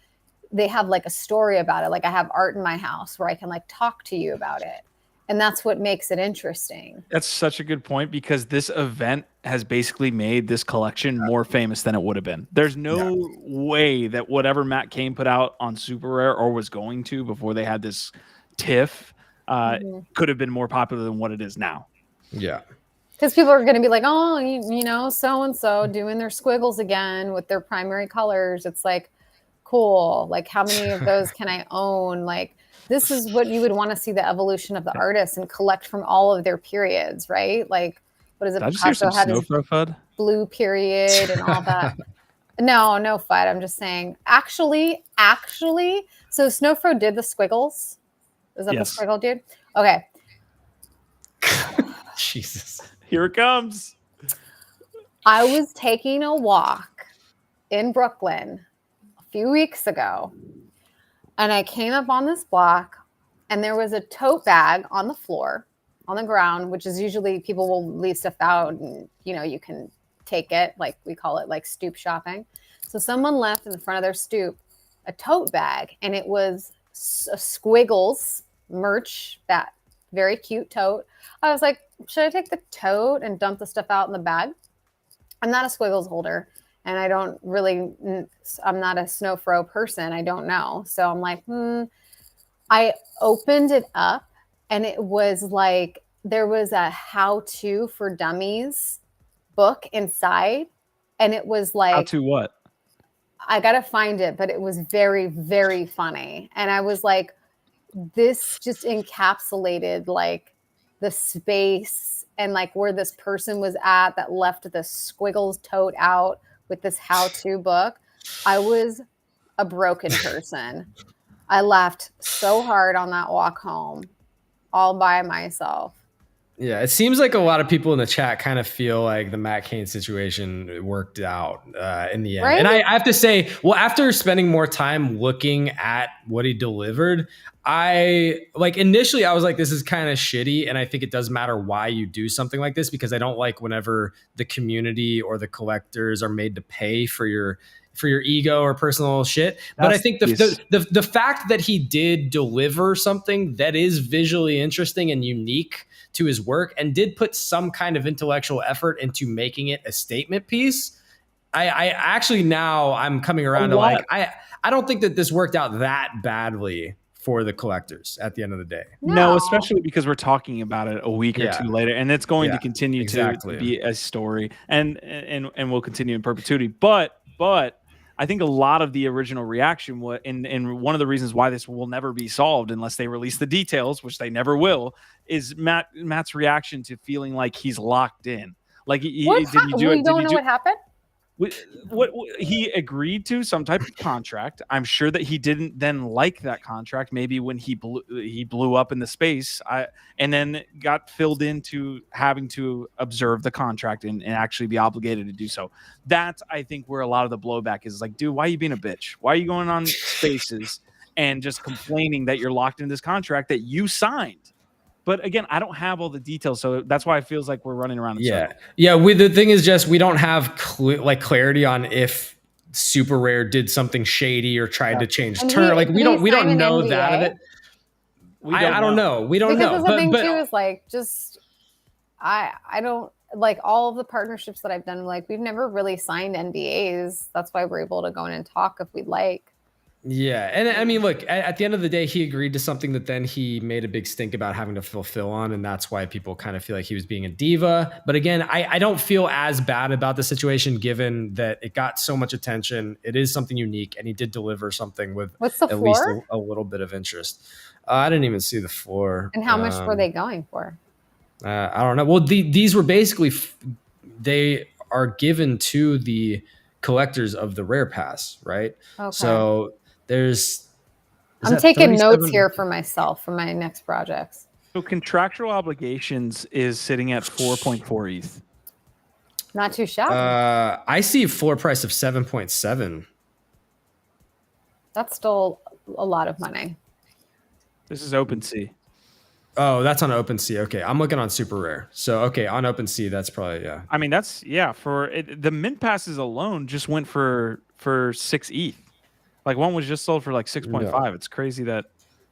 they have like a story about it. Like, I have art in my house where I can like talk to you about it. And that's what makes it interesting. That's such a good point, because this event has basically made this collection more famous than it would have been. There's no way that whatever Matt Kane put out on SupeRare or was going to before they had this tiff could have been more popular than what it is now. Yeah. Because people are going to be like, oh, so-and-so doing their squiggles again with their primary colors. It's like, cool. Like, how many of those can I own? Like, this is what you would want to see, the evolution of the artist, and collect from all of their periods, right? Like, what is it? Picasso had his blue period and all that. No FUD. I'm just saying. Actually, so Snowfro did the squiggles. Is that the squiggle dude? Okay. Jesus. Here it comes. I was taking a walk in Brooklyn a few weeks ago, and I came up on this block, and there was a tote bag on the floor, on the ground, which is usually people will leave stuff out and, you can take it. Like, we call it like stoop shopping. So someone left in the front of their stoop a tote bag, and it was a Squiggles merch, that very cute tote. I was like, should I take the tote and dump the stuff out in the bag? I'm not a Squiggles holder. And I'm not a Snowfro person. I don't know. So I'm like, I opened it up, and it was like, there was a how-to for dummies book inside. And it was like, how to what? I got to find it, but it was very, very funny. And I was like, this just encapsulated like the space and like where this person was at that left the Squiggles tote out with this how-to book. I was a broken person. I laughed so hard on that walk home, all by myself. Yeah, it seems like a lot of people in the chat kind of feel like the Matt Kane situation worked out in the end. Right? And I have to say, well, after spending more time looking at what he delivered, Initially I was like, this is kind of shitty. And I think it does matter why you do something like this, because I don't like whenever the community or the collectors are made to pay for your ego or personal shit. But I think the fact that he did deliver something that is visually interesting and unique to his work and did put some kind of intellectual effort into making it a statement piece, I actually now I'm coming around to like, I don't think that this worked out that badly for the collectors at the end of the day. No, especially because we're talking about it a week or two later, and it's going to continue to be a story, and will continue in perpetuity. But I think a lot of the original reaction was, and one of the reasons why this will never be solved unless they release the details, which they never will, is Matt's reaction to feeling like he's locked in. Like, we don't know what happened. What he agreed to some type of contract. I'm sure that he didn't then like that contract. Maybe when he blew up in the space, and then got filled into having to observe the contract and actually be obligated to do so. That's, I think, where a lot of the blowback is like, dude, why are you being a bitch? Why are you going on spaces and just complaining that you're locked in this contract that you signed? But again, I don't have all the details, so that's why it feels like we're running around. The thing is just we don't have clarity on if SupeRare did something shady or tried to change term. Like we don't know NDA? That of it. I don't know. We don't know. The thing too is like just I don't like all of the partnerships that I've done. Like we've never really signed NDAs. That's why we're able to go in and talk if we'd like. Yeah. And I mean, look, at the end of the day, he agreed to something that then he made a big stink about having to fulfill on. And that's why people kind of feel like he was being a diva. But again, I don't feel as bad about the situation, given that it got so much attention. It is something unique. And he did deliver something with at least a little bit of interest. I didn't even see the floor. And how much were they going for? I don't know. Well, these were basically, they are given to the collectors of the rare pass, right? Okay. So I'm taking notes here for myself for my next projects. So contractual obligations is sitting at 4.4 ETH. Not too shabby. I see a floor price of 7.7. That's still a lot of money. This is OpenSea. Oh, that's on OpenSea. Okay, I'm looking on SupeRare. So okay, on OpenSea, that's probably I mean, that's for it, the mint passes alone just went for 6 ETH. Like one was just sold for like 6.5. Yeah. It's crazy that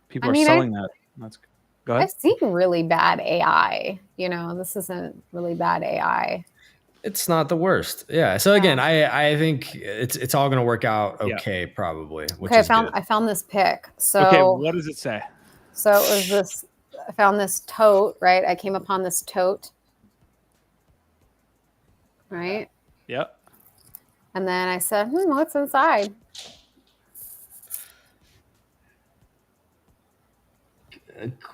people are selling that. Go ahead. I've seen really bad AI. You know, this isn't really bad AI. It's not the worst. Yeah. So again, I think it's all going to work out okay, probably. I found this pic. So okay, what does it say? So it was this. I found this tote. Right. I came upon this tote. Right. Yep. And then I said, what's inside?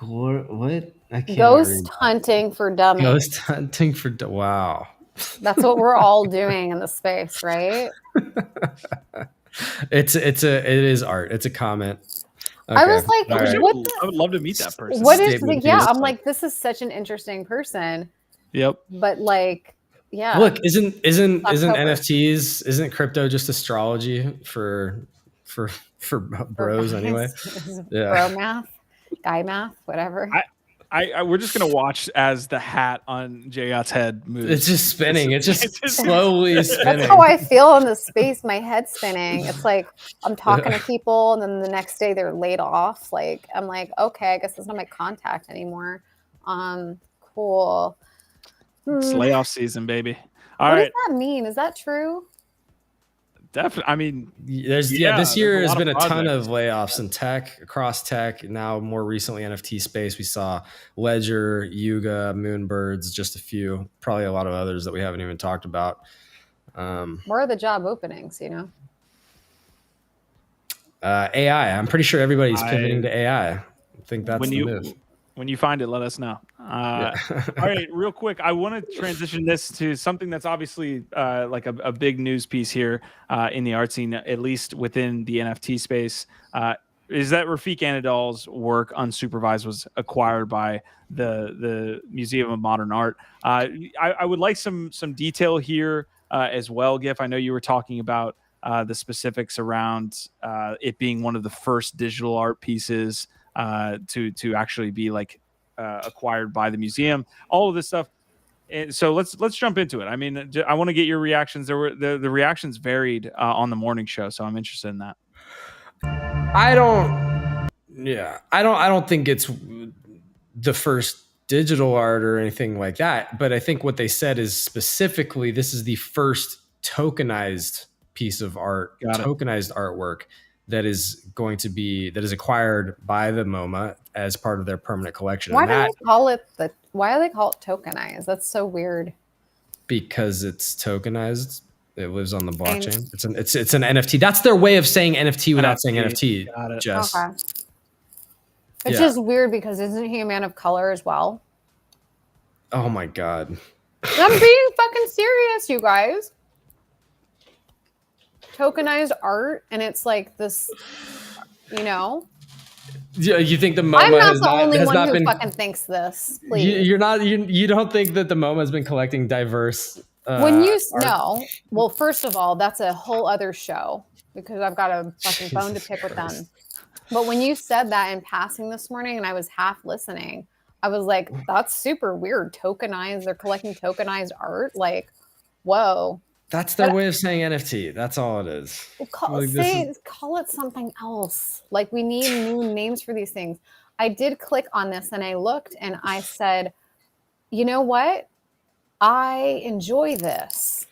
What? I can't Ghost hunting for dummies. Ghost hunting for wow. That's what we're all doing in the space, right? It is art. It's a comment. Okay. I was like, I would love to meet that person. What is I'm like, this is such an interesting person. Yep. But like, yeah. Look, isn't NFTs, isn't crypto just astrology for bros anyway? Bro math, guy math, whatever. We're just gonna watch as the hat on Jayot's head moves. It's just spinning. It's just slowly spinning. That's how I feel in the space. My head's spinning. It's like I'm talking to people, and then the next day they're laid off. Like I'm like, okay, I guess that's not my contact anymore. Cool. It's layoff season, baby. What does that mean? Is that true? Definitely. I mean, this year has been a ton of layoffs in tech, across tech. Now, more recently, NFT space. We saw Ledger, Yuga, Moonbirds, just a few. Probably a lot of others that we haven't even talked about. Where are the job openings? You know, AI. I'm pretty sure everybody's pivoting to AI. I think that's the move. When you find it, let us know. All right, real quick, I want to transition this to something that's obviously like a big news piece here in the art scene, at least within the NFT space. Is that Refik Anadol's work unsupervised was acquired by the Museum of Modern Art. I would like some detail here as well, Gif. I know you were talking about the specifics around it being one of the first digital art pieces to actually be like acquired by the museum. All of this stuff. And so let's jump into it. I mean, I want to get your reactions. There were the reactions varied on the morning show, so I'm interested in that. I don't think it's the first digital art or anything like that, but I think what they said is specifically this is the first tokenized piece of art, tokenized artwork that is acquired by the MoMA as part of their permanent collection. Why do they call it tokenized? That's so weird. Because it's tokenized. It lives on the blockchain. It's an NFT. That's their way of saying NFT without saying NFT. Got it. Jess. Okay. It's just weird because isn't he a man of color as well? Oh my God. I'm being fucking serious, you guys. Tokenized art, and it's like this, you know. Yeah, you think the MoMA I'm not has the only one who been, fucking thinks this. Please. You're not. You don't think that the MoMA has been collecting diverse. When you art? no, well, first of all, that's a whole other show because I've got a fucking bone to pick with them. But when you said that in passing this morning, and I was half listening, I was like, "That's super weird." Tokenized. They're collecting tokenized art. Like, whoa. That's their way of saying NFT. That's all it is. Well, call it something else. Like, we need new names for these things. I did click on this and I looked and I said, you know what? I enjoy this.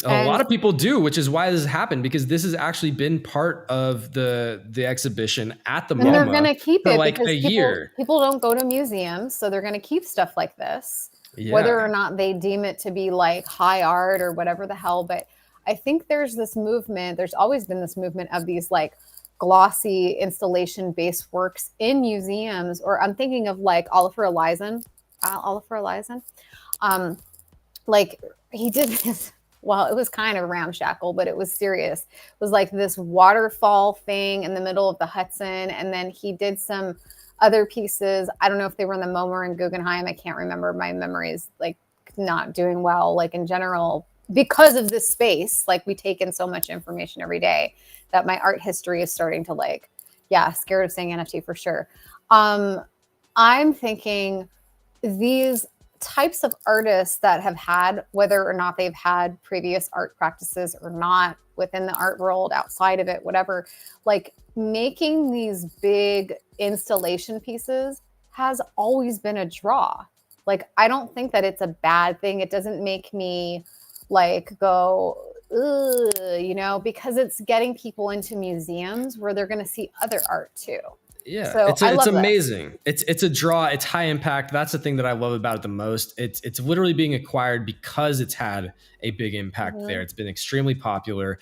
A lot of people do, which is why this has happened, because this has actually been part of the exhibition at the MoMA. And they're going to keep it like because a year. People don't go to museums, so they're going to keep stuff like this. Yeah. Whether or not they deem it to be like high art or whatever the hell. But I think there's this movement. There's always been this movement of these like glossy installation based works in museums, or I'm thinking of like Oliver Ellison. Like he did this. Well, it was kind of ramshackle, but it was serious. It was like this waterfall thing in the middle of the Hudson. And then he did some other pieces. I don't know if they were in the MoMA or in Guggenheim. I can't remember. My memory is like not doing well, like in general, because of this space. Like we take in so much information every day that my art history is starting to like, scared of saying NFT for sure. I'm thinking these types of artists that have had, whether or not they've had previous art practices or not within the art world, outside of it, whatever, like making these big installation pieces has always been a draw. Like, I don't think that it's a bad thing. It doesn't make me like go, ugh, you know, because it's getting people into museums where they're going to see other art too. Yeah, so it's amazing. It's a draw. It's high impact. That's the thing that I love about it the most. It's literally being acquired because it's had a big impact there. It's been extremely popular.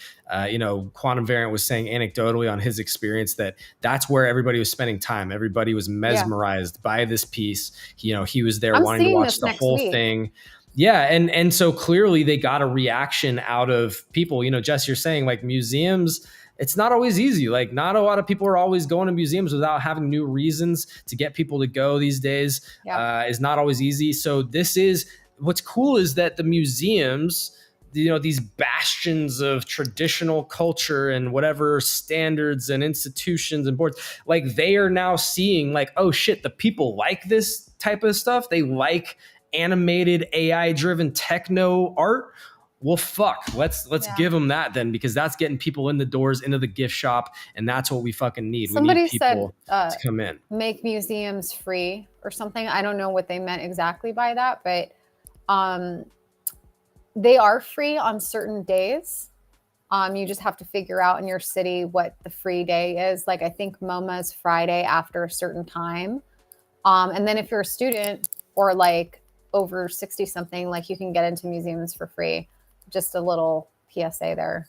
You know, Quantum Variant was saying anecdotally on his experience that that's where everybody was spending time. Everybody was mesmerized by this piece. You know, he was there wanting to watch the whole thing. Yeah, and so clearly they got a reaction out of people. You know, Jess, you're saying like museums, it's not always easy. Like not a lot of people are always going to museums without having new reasons to get people to go these days. Is not always easy. So what's cool is that the museums, you know, these bastions of traditional culture and whatever standards and institutions and boards, like they are now seeing like, oh shit, the people like this type of stuff. They like animated AI driven techno art. Well, fuck, let's give them that then, because that's getting people in the doors, into the gift shop, and that's what we fucking need. Somebody we need people to come in. Make museums free or something. I don't know what they meant exactly by that, but they are free on certain days. You just have to figure out in your city what the free day is. Like I think MoMA is Friday after a certain time. And then if you're a student or like over 60 something, like you can get into museums for free. Just a little PSA there.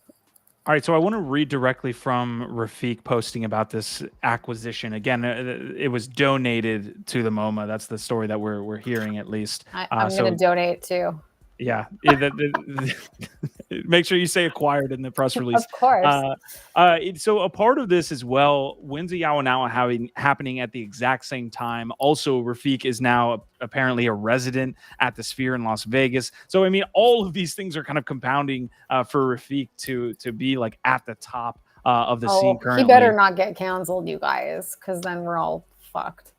All right, so I want to read directly from Refik posting about this acquisition. Again, it was donated to the MoMA. That's the story that we're hearing, at least. I'm going to donate too. Yeah. Make sure you say acquired in the press release. Of course. So a part of this as well, Windsor Yawa happening at the exact same time. Also, Refik is now apparently a resident at the Sphere in Las Vegas. So, I mean, all of these things are kind of compounding for Refik to be like at the top of the scene currently. He better not get canceled, you guys, because then we're all fucked.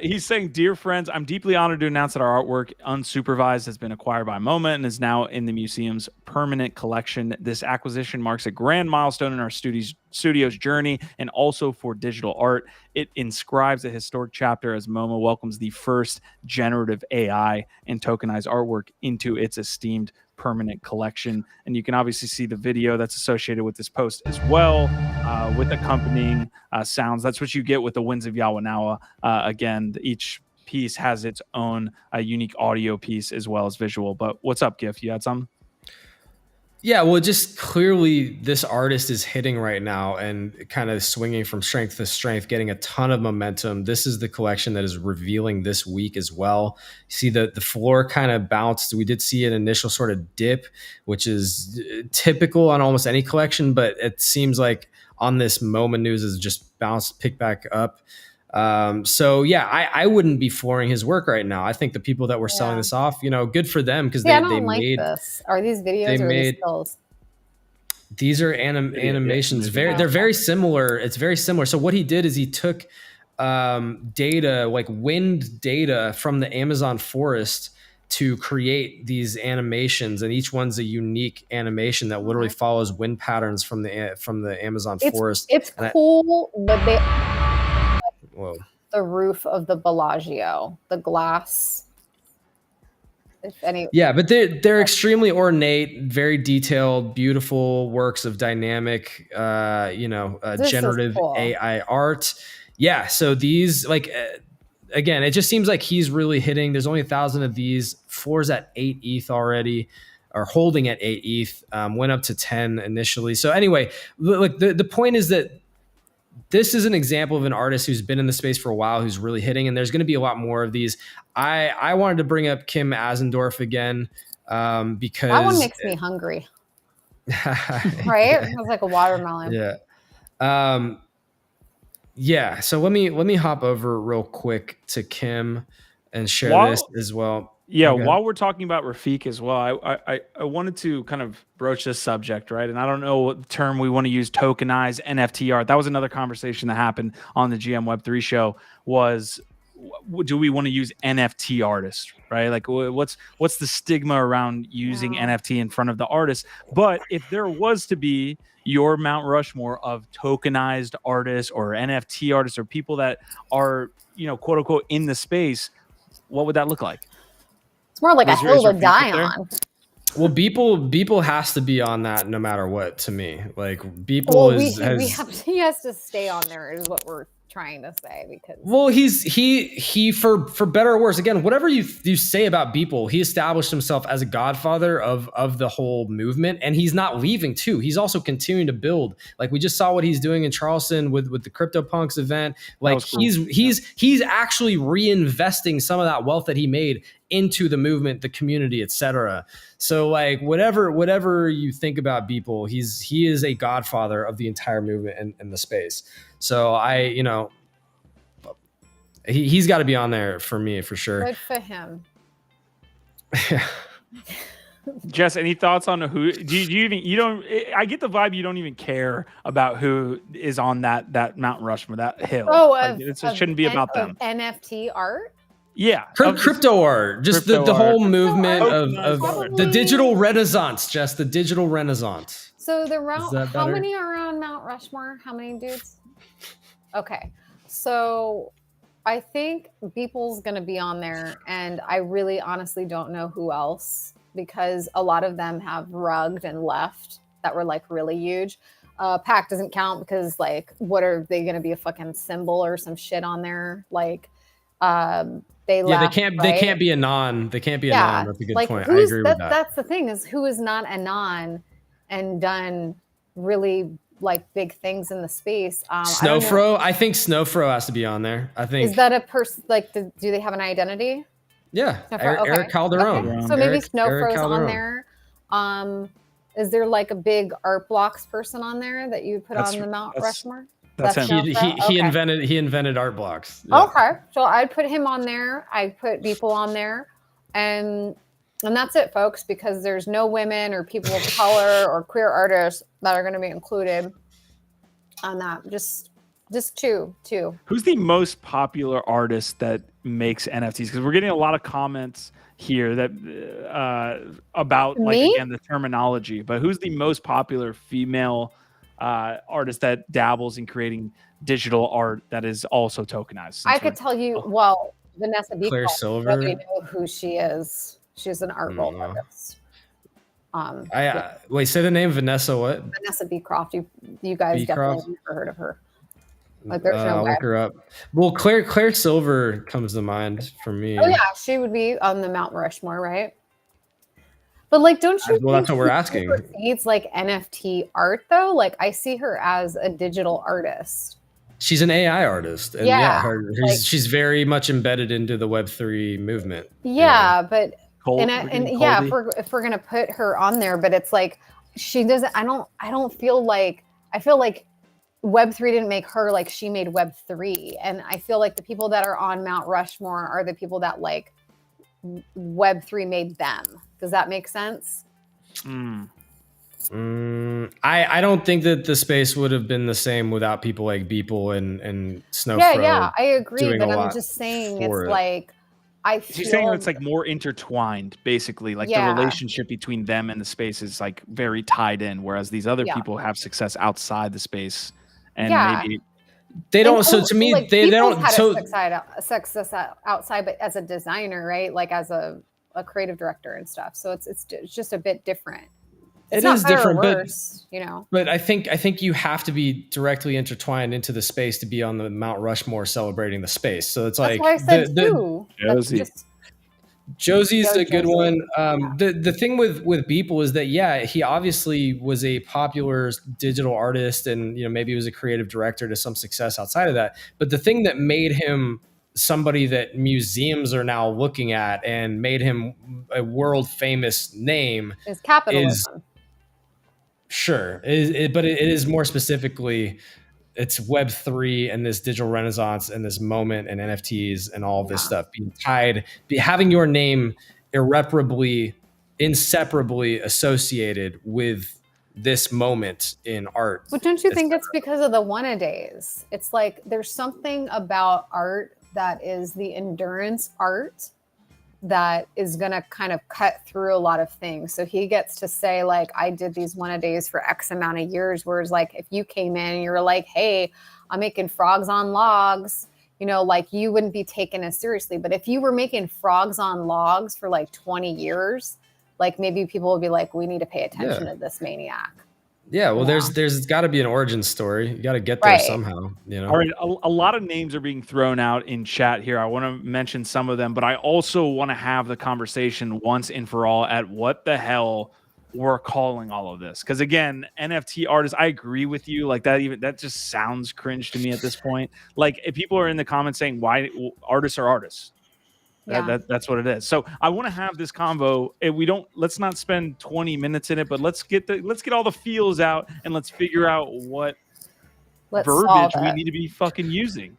He's saying, "Dear friends, I'm deeply honored to announce that our artwork, unsupervised, has been acquired by MoMA and is now in the museum's permanent collection. This acquisition marks a grand milestone in our studio's journey and also for digital art. It inscribes a historic chapter as MoMA welcomes the first generative AI and tokenized artwork into its esteemed permanent collection." And you can obviously see the video that's associated with this post as well, with accompanying sounds. That's what you get with the Winds of Yawanawa. Again, each piece has its own unique audio piece as well as visual. But what's up, Giff? You had something? Yeah, well, just clearly this artist is hitting right now and kind of swinging from strength to strength, getting a ton of momentum. This is the collection that is revealing this week as well. You see the floor kind of bounced. We did see an initial sort of dip, which is typical on almost any collection, but it seems like on this MoMA news is just bounced, picked back up. So yeah, I wouldn't be flooring his work right now. I think the people that were selling this off, good for them because I they don't like made this. Are these videos or these stills? These are animations. They're very similar. It's very similar. So what he did is he took data, like wind data from the Amazon forest to create these animations, and each one's a unique animation that literally follows wind patterns from the Amazon forest. It's cool, but Whoa. The roof of the Bellagio, the glass. Yeah, but they're extremely ornate, very detailed, beautiful works of dynamic, generative cool. AI art. Yeah, so these again, it just seems like he's really hitting. There's only 1,000 of these. Floors at 8 ETH already, or holding at 8 ETH. Went up to 10 initially. So anyway, look, the point is that this is an example of an artist who's been in the space for a while, who's really hitting, and there's going to be a lot more of these. I wanted to bring up Kim Asendorf again because that one makes me hungry. Right? It was like a watermelon. Yeah. Yeah. So let me hop over real quick to Kim and share this as well. Yeah, while we're talking about Refik as well, I wanted to kind of broach this subject, right? And I don't know what term we want to use, tokenized NFT art. That was another conversation that happened on the GM Web3 show was, do we want to use NFT artists, right? Like what's the stigma around using NFT in front of the artist? But if there was to be your Mount Rushmore of tokenized artists or NFT artists or people that are, quote unquote, in the space, what would that look like? It's more like a hill to die on. Well, Beeple has to be on that no matter what. To me, like Beeple he has to stay on there is what we're trying to say, because he for better or worse, again, whatever you say about Beeple, he established himself as a godfather of the whole movement, and he's not leaving too. He's also continuing to build. Like we just saw what he's doing in Charleston with the CryptoPunks event. Like cool. he's actually reinvesting some of that wealth that he made into the movement, the community, etc. So like whatever you think about Beeple, he is a godfather of the entire movement and the space. So he's got to be on there for me for sure. Good for him. Jess, any thoughts on who you don't? I get the vibe you don't even care about who is on that Mount Rushmore, that hill. It shouldn't be about them. NFT art. Yeah, crypto art, just the whole movement of the digital renaissance, just the digital renaissance. So how many are on Mount Rushmore? How many dudes? Okay, so I think Beeple's going to be on there, and I really honestly don't know who else, because a lot of them have rugged and left that were like really huge. Pack doesn't count because like, what are they going to be, a fucking symbol or some shit on there? Like, they can't be a non. They can't be a non. That's a good point. I agree with that. That's the thing, is who is not a non and done really like big things in the space. Snowfro. I think Snowfro has to be on there. I think. Is that a person? Like, do they have an identity? Yeah, Eric Calderon. Okay. So maybe Snowfro's on there. Is there like a big art blocks person on there that you put on the Mount Rushmore? That's him. He invented art blocks. Yeah. Okay, so I'd put him on there. I put Beeple on there, and that's it, folks. Because there's no women or people of color or queer artists that are going to be included on that. Just two. Who's the most popular artist that makes NFTs? Because we're getting a lot of comments here that about like Me? again the terminology. But who's the most popular female artist that dabbles in creating digital art that is also tokenized? I could tell you. Well, Vanessa B. Claire Silver. Nobody knows who she is. She's an art world artist. Wait, say the name. Vanessa what? Vanessa Beecroft. You guys Beecroft? definitely never heard of her. Like there's no I'll way. look her up. Well, Claire Silver comes to mind for me. Oh yeah, she would be on the Mt Rushmore, right? But like, don't you? Well, that's think what we're she asking. supersedes, like NFT art though. Like I see her as a digital artist. She's an AI artist, and she's very much embedded into the Web3 movement. Yeah, but Cole, if we're gonna put her on there, but it's like she doesn't. I don't feel like. I feel like Web3 didn't make her, like she made Web3, and I feel like the people that are on Mount Rushmore are the people that like Web3 made them. Does that make sense? I don't think that the space would have been the same without people like Beeple and Snow. Yeah, I agree, but I'm just saying it's like She's saying it's like more intertwined, basically. Like the relationship between them and the space is like very tied in, whereas these other people have success outside the space, and maybe they don't. So to me, like, they don't. So success outside, but as a designer, right? Like as a creative director and stuff. So it's just a bit different. It's not different, worse, you know. But I think you have to be directly intertwined into the space to be on the Mount Rushmore celebrating the space. So it's like that's why I said two. Josie's a good one. The thing with Beeple is that he obviously was a popular digital artist, and maybe he was a creative director to some success outside of that. But the thing that made him somebody that museums are now looking at and made him a world famous name is capitalism. But it is more specifically, it's Web3 and this digital renaissance and this moment and NFTs and all of this stuff being tied, having your name inseparably associated with this moment in art. But don't you think it's because of the one-a-days? It's like there's something about art that is the endurance art that is going to kind of cut through a lot of things. So he gets to say, like, I did these one-a-days for X amount of years. Whereas, like, if you came in and you were like, hey, I'm making frogs on logs, like you wouldn't be taken as seriously. But if you were making frogs on logs for like 20 years, like maybe people would be like, we need to pay attention to this maniac. Yeah, well, there's got to be an origin story. You got to get there somehow. All right, a lot of names are being thrown out in chat here. I want to mention some of them, but I also want to have the conversation once and for all at what the hell we're calling all of this. Because again, NFT artists, I agree with you. Like that just sounds cringe to me at this point. Like if people are in the comments saying why artists are artists. That's what it is. So I want to have this convo. Let's not spend 20 minutes in it, but let's get all the feels out and let's figure out what verbiage we need to be fucking using.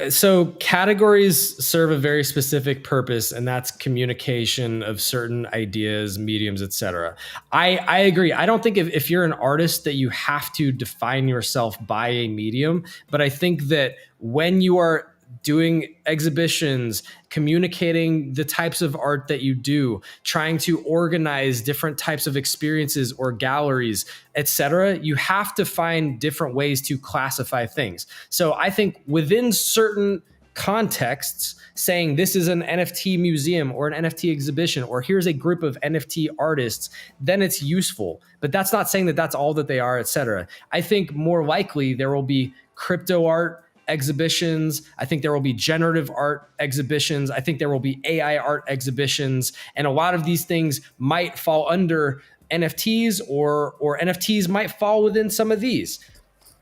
So categories serve a very specific purpose, and that's communication of certain ideas, mediums, etc. I agree. I don't think if you're an artist that you have to define yourself by a medium, but I think that when you are doing exhibitions, communicating the types of art that you do, trying to organize different types of experiences or galleries, etc., you have to find different ways to classify things. So I think within certain contexts, saying this is an NFT museum or an NFT exhibition, or here's a group of NFT artists, then it's useful. But that's not saying that that's all that they are, etc. I think more likely there will be crypto art exhibitions. I think there will be generative art exhibitions. I think there will be AI art exhibitions. And a lot of these things might fall under NFTs or NFTs might fall within some of these.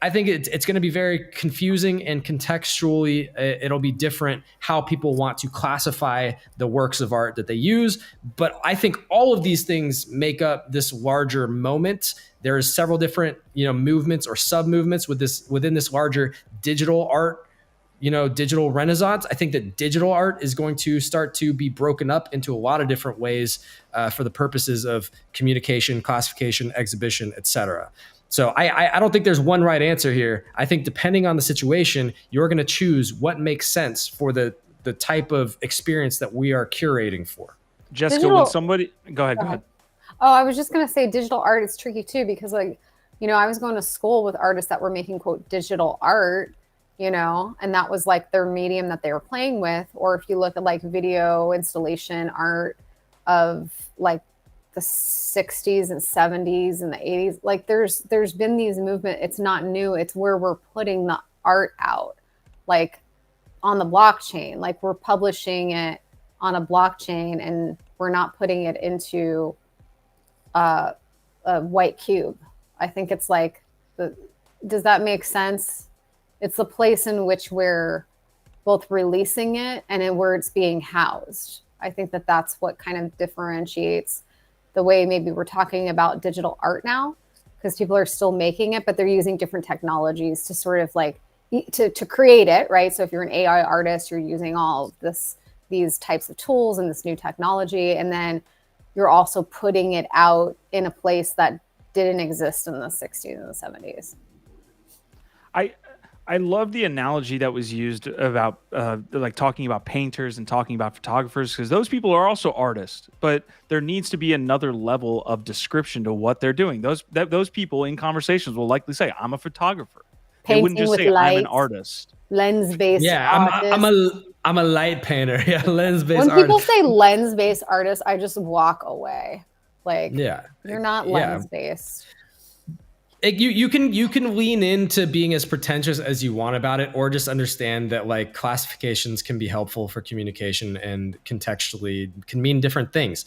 I think it's going to be very confusing, and contextually it'll be different how people want to classify the works of art that they use. But I think all of these things make up this larger moment. There is several different, movements or sub-movements within this larger digital art, digital renaissance. I think that digital art is going to start to be broken up into a lot of different ways for the purposes of communication, classification, exhibition, etc. So I don't think there's one right answer here. I think depending on the situation, you're going to choose what makes sense for the type of experience that we are curating for. Jessica, when somebody go ahead. Oh, I was just going to say digital art is tricky too, because like, you know, I was going to school with artists that were making quote digital art, you know, and that was like their medium that they were playing with. Or if you look at like video installation art of like the 60s and 70s and the 80s, like there's been these movement. It's not new. It's where we're putting the art out, like on the blockchain, like we're publishing it on a blockchain and we're not putting it into a white cube. I think it's like, does that make sense? It's the place in which we're both releasing it and in where it's being housed. I think that that's what kind of differentiates the way maybe we're talking about digital art now, because people are still making it, but they're using different technologies to sort of like to create it, right? So if you're an AI artist, you're using all of these types of tools and this new technology, and then you're also putting it out in a place that didn't exist in the 60s and the 70s. I love the analogy that was used about like talking about painters and talking about photographers, because those people are also artists, but there needs to be another level of description to what they're doing. Those people in conversations will likely say, I'm a photographer. They wouldn't just say light, I'm an artist. Lens-based I'm a light painter. Yeah, lens-based When artist. people say lens-based artist, I just walk away. Like, yeah, you're not lens-based. You can lean into being as pretentious as you want about it, or just understand that like classifications can be helpful for communication and contextually can mean different things.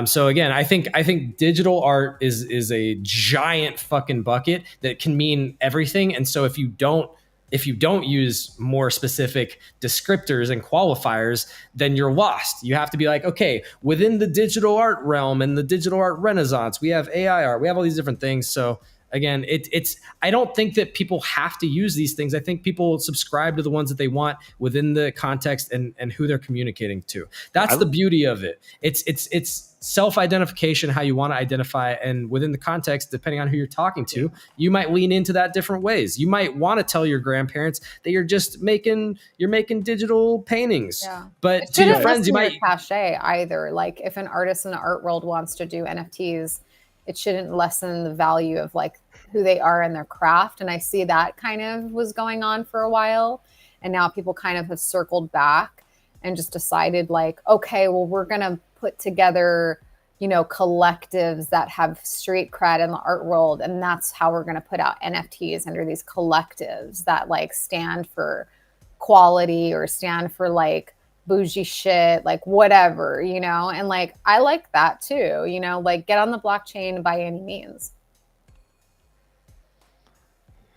So again, I think digital art is a giant fucking bucket that can mean everything. And so if you don't use more specific descriptors and qualifiers, then you're lost. You have to be like, okay, within the digital art realm and the digital art renaissance, we have AI art, we have all these different things. So again, I don't think that people have to use these things. I think people subscribe to the ones that they want within the context and who they're communicating to. That's the beauty of it. It's self-identification, how you want to identify, and within the context, depending on who you're talking to, you might lean into that different ways. You might want to tell your grandparents that you're making digital paintings. Yeah. But to your friends, you might cachet either. Like if an artist in the art world wants to do NFTs, it shouldn't lessen the value of like who they are in their craft. And I see that kind of was going on for a while. And now people kind of have circled back and just decided like, okay, well, we're going to put together, you know, collectives that have street cred in the art world. And that's how we're going to put out NFTs under these collectives that like stand for quality or stand for like bougie shit, like whatever, you know? And like, I like that too, you know, like get on the blockchain by any means.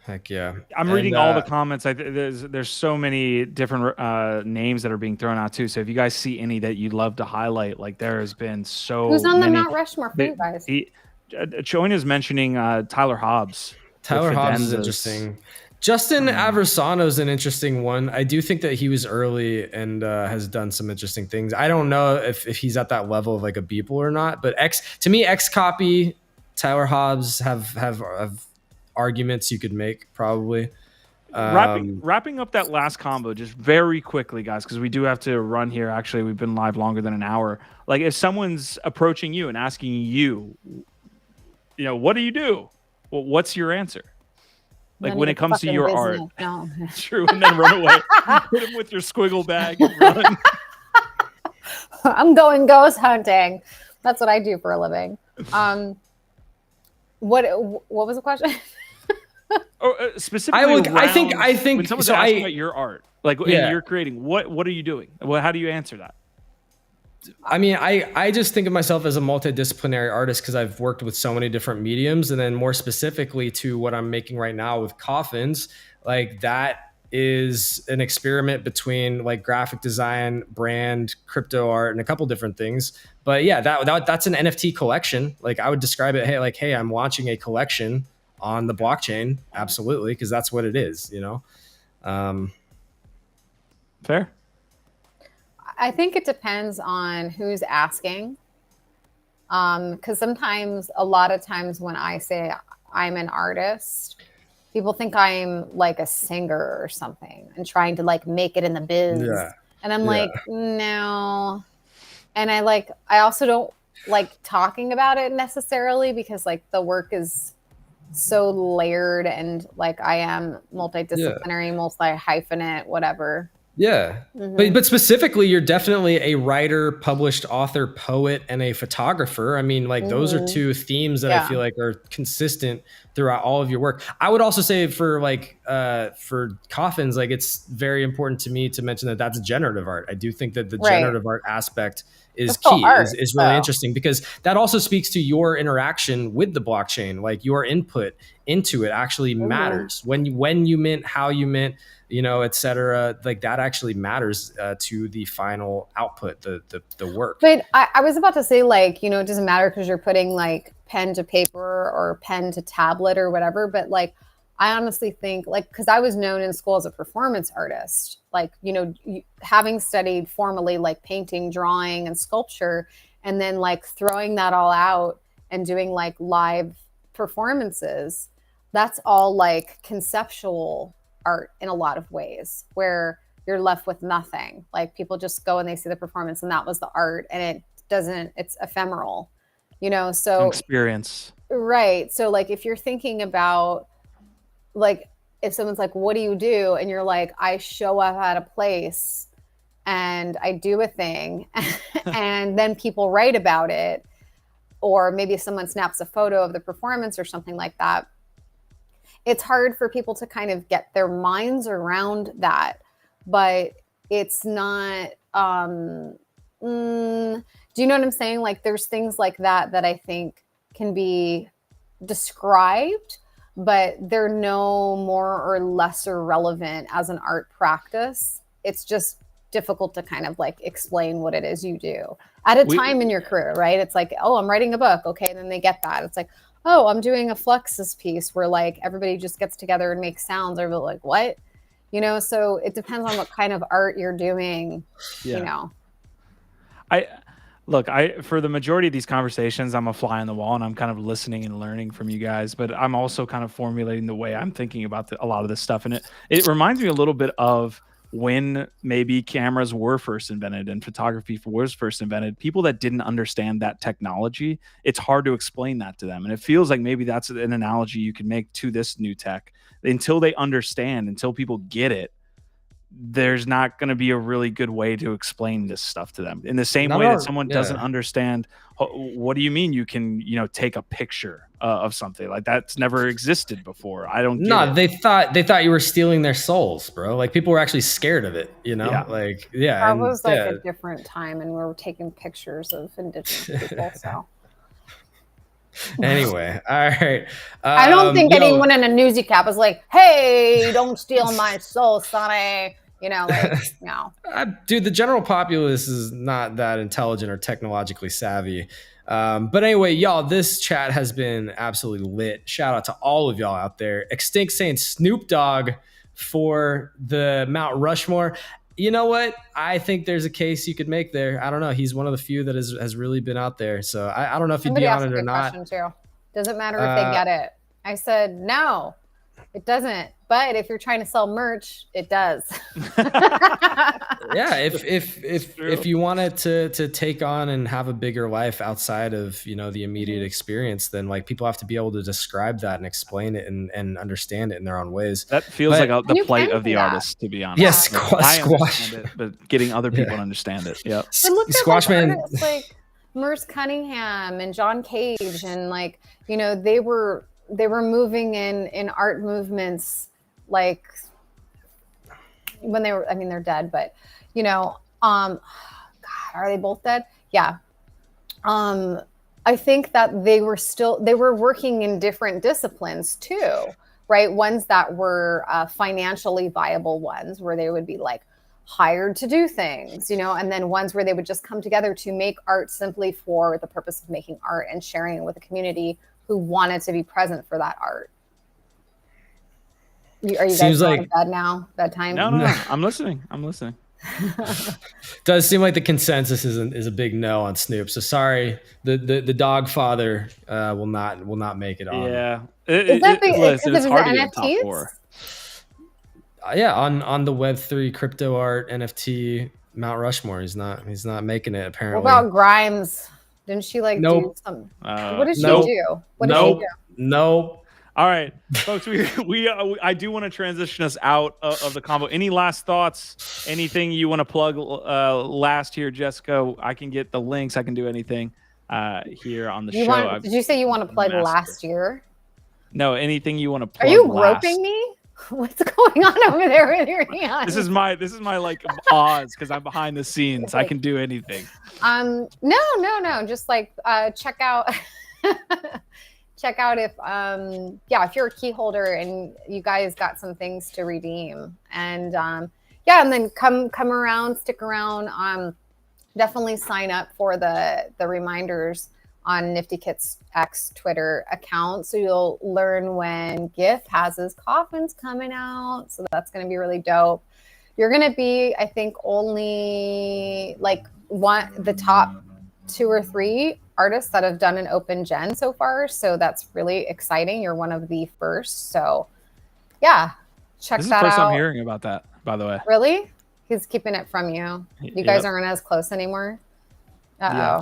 Heck yeah. I'm reading all the comments. There's so many different names that are being thrown out too. So if you guys see any that you'd love to highlight, like there has been so Who's on many. the Mount Rushmore for you guys? Choina's mentioning Tyler Hobbs. Tyler Hobbs is interesting. Justin Aversano is an interesting one. I do think that he was early and has done some interesting things. I don't know if he's at that level of like a Beeple or not, but to me, Xcopy, Tyler Hobbs have arguments you could make probably. Wrapping up that last combo just very quickly, guys, because we do have to run here. Actually, we've been live longer than an hour. Like if someone's approaching you and asking you, you know, what do you do? Well, what's your answer? Like when it comes to your art. No. True, and then run away. Hit him with your squiggle bag and run. I'm going ghost hunting. That's what I do for a living. What was the question? Specifically, I think when someone's asking about your art, like and you're creating, what are you doing? Well, how do you answer that? I mean, I just think of myself as a multidisciplinary artist because I've worked with so many different mediums, and then more specifically to what I'm making right now with coffins, like that is an experiment between like graphic design, brand, crypto art, and a couple different things. But yeah, that's an NFT collection. Like I would describe it, hey, I'm launching a collection on the blockchain. Absolutely, because that's what it is, you know. Fair. I think it depends on who's asking. Because a lot of times when I say I'm an artist. People think I'm like a singer or something and trying to like make it in the biz. Yeah. And I'm like, no. And I also don't like talking about it necessarily because like the work is so layered and like I am multidisciplinary, multi-hyphenate, whatever. Yeah. But specifically, you're definitely a writer, published author, poet, and a photographer. I mean, like those are two themes that I feel like are consistent throughout all of your work. I would also say for coffins, like it's very important to me to mention that that's generative art. I do think that the generative art aspect is key, is really interesting because that also speaks to your interaction with the blockchain. Like your input into it actually matters. When you mint, how you mint, you know, et cetera, like that actually matters to the final output, the work. But I was about to say, like, you know, it doesn't matter because you're putting like pen to paper or pen to tablet or whatever. But like, I honestly think like, because I was known in school as a performance artist, like, you know, having studied formally like painting, drawing, and sculpture, and then like throwing that all out and doing like live performances, that's all like conceptual art in a lot of ways where you're left with nothing. Like people just go and they see the performance and that was the art, and it's ephemeral, you know? So experience. Right. So like if you're thinking about like, if someone's like, what do you do? And you're like, I show up at a place and I do a thing and then people write about it, or maybe someone snaps a photo of the performance or something like that. It's hard for people to kind of get their minds around that, but it's not, do you know what I'm saying? Like there's things like that I think can be described, but they're no more or lesser relevant as an art practice. It's just difficult to kind of like explain what it is you do at a time in your career, right? It's like, oh, I'm writing a book. Okay. And then they get that. It's like, oh, I'm doing a Fluxus piece where like everybody just gets together and makes sounds. Or like, what? You know, so it depends on what kind of art you're doing, you know. For the majority of these conversations, I'm a fly on the wall and I'm kind of listening and learning from you guys, but I'm also kind of formulating the way I'm thinking about a lot of this stuff. And it reminds me a little bit of when maybe cameras were first invented and photography was first invented. People that didn't understand that technology, it's hard to explain that to them. And it feels like maybe that's an analogy you can make to this new tech. Until they understand, until people get it, there's not going to be a really good way to explain this stuff to them. In the same way that someone doesn't understand, what do you mean you can, you know, take a picture of something like that's never existed before? I don't get it. They thought you were stealing their souls, bro. Like people were actually scared of it, you know? That was like a different time, and we were taking pictures of indigenous people. So anyway, all right. I don't think anyone in a newsy cap was like, hey, don't steal my soul, Sonny. You know, like, no. Dude, the general populace is not that intelligent or technologically savvy. But anyway, y'all, this chat has been absolutely lit. Shout out to all of y'all out there. Extinct saying Snoop Dogg for the Mt Rushmore. You know what? I think there's a case you could make there. I don't know. He's one of the few that has really been out there. So I don't know if you'd be on it or not. Too. Doesn't matter if they get it. I said, no, it doesn't. But if you're trying to sell merch, it does. Yeah, if you wanted to take on and have a bigger life outside of, you know, the immediate experience, then like people have to be able to describe that and explain it and understand it in their own ways. That feels like the plight of the artist, to be honest. Yes, I understand it, but getting other people to understand it. Yeah. Squash Man, like Merce Cunningham and John Cage, and like, you know, they were moving in art movements like when they were, I mean, they're dead, but you know, God, are they both dead? Yeah. I think that they were working in different disciplines too, right? Ones that were financially viable ones where they would be like hired to do things, you know, and then ones where they would just come together to make art simply for the purpose of making art and sharing it with a community who wanted to be present for that art. Are you guys going to bed now? Bedtime? No. I'm listening. Does seem like the consensus is a big no on Snoop. So sorry, the dog father will not make it on. Yeah. Is that Listen, because it's of hard to his get top NFTs? 4. Yeah, on the Web3 crypto art NFT Mount Rushmore, he's not making it What apparently. about Grimes? Didn't she like do Nope. some? What did she Nope. do? What did Nope. she do? Nope. All right, folks, I do want to transition us out of the combo. Any last thoughts? Anything you want to plug last here, Jessica? I can get the links. I can do anything here on the show. Did you say you want to plug last year? No, anything you want to plug. Are you last. groping me? What's going on over there with your hands? This is my like Oz because I'm behind the scenes. I can do anything. No. Just like check out check out if if you're a key holder and you guys got some things to redeem. And and then come around, stick around. Definitely sign up for the reminders on NiftyKit's X Twitter account, so you'll learn when GIF has his coffins coming out. So that's going to be really dope. You're going to be, I think, only like the top 2 or 3 artists that have done an open gen so far. So that's really exciting. You're one of the first. So yeah, check that out. This is the first I'm hearing about that, by the way. Really? He's keeping it from you. You guys aren't as close anymore. Yeah.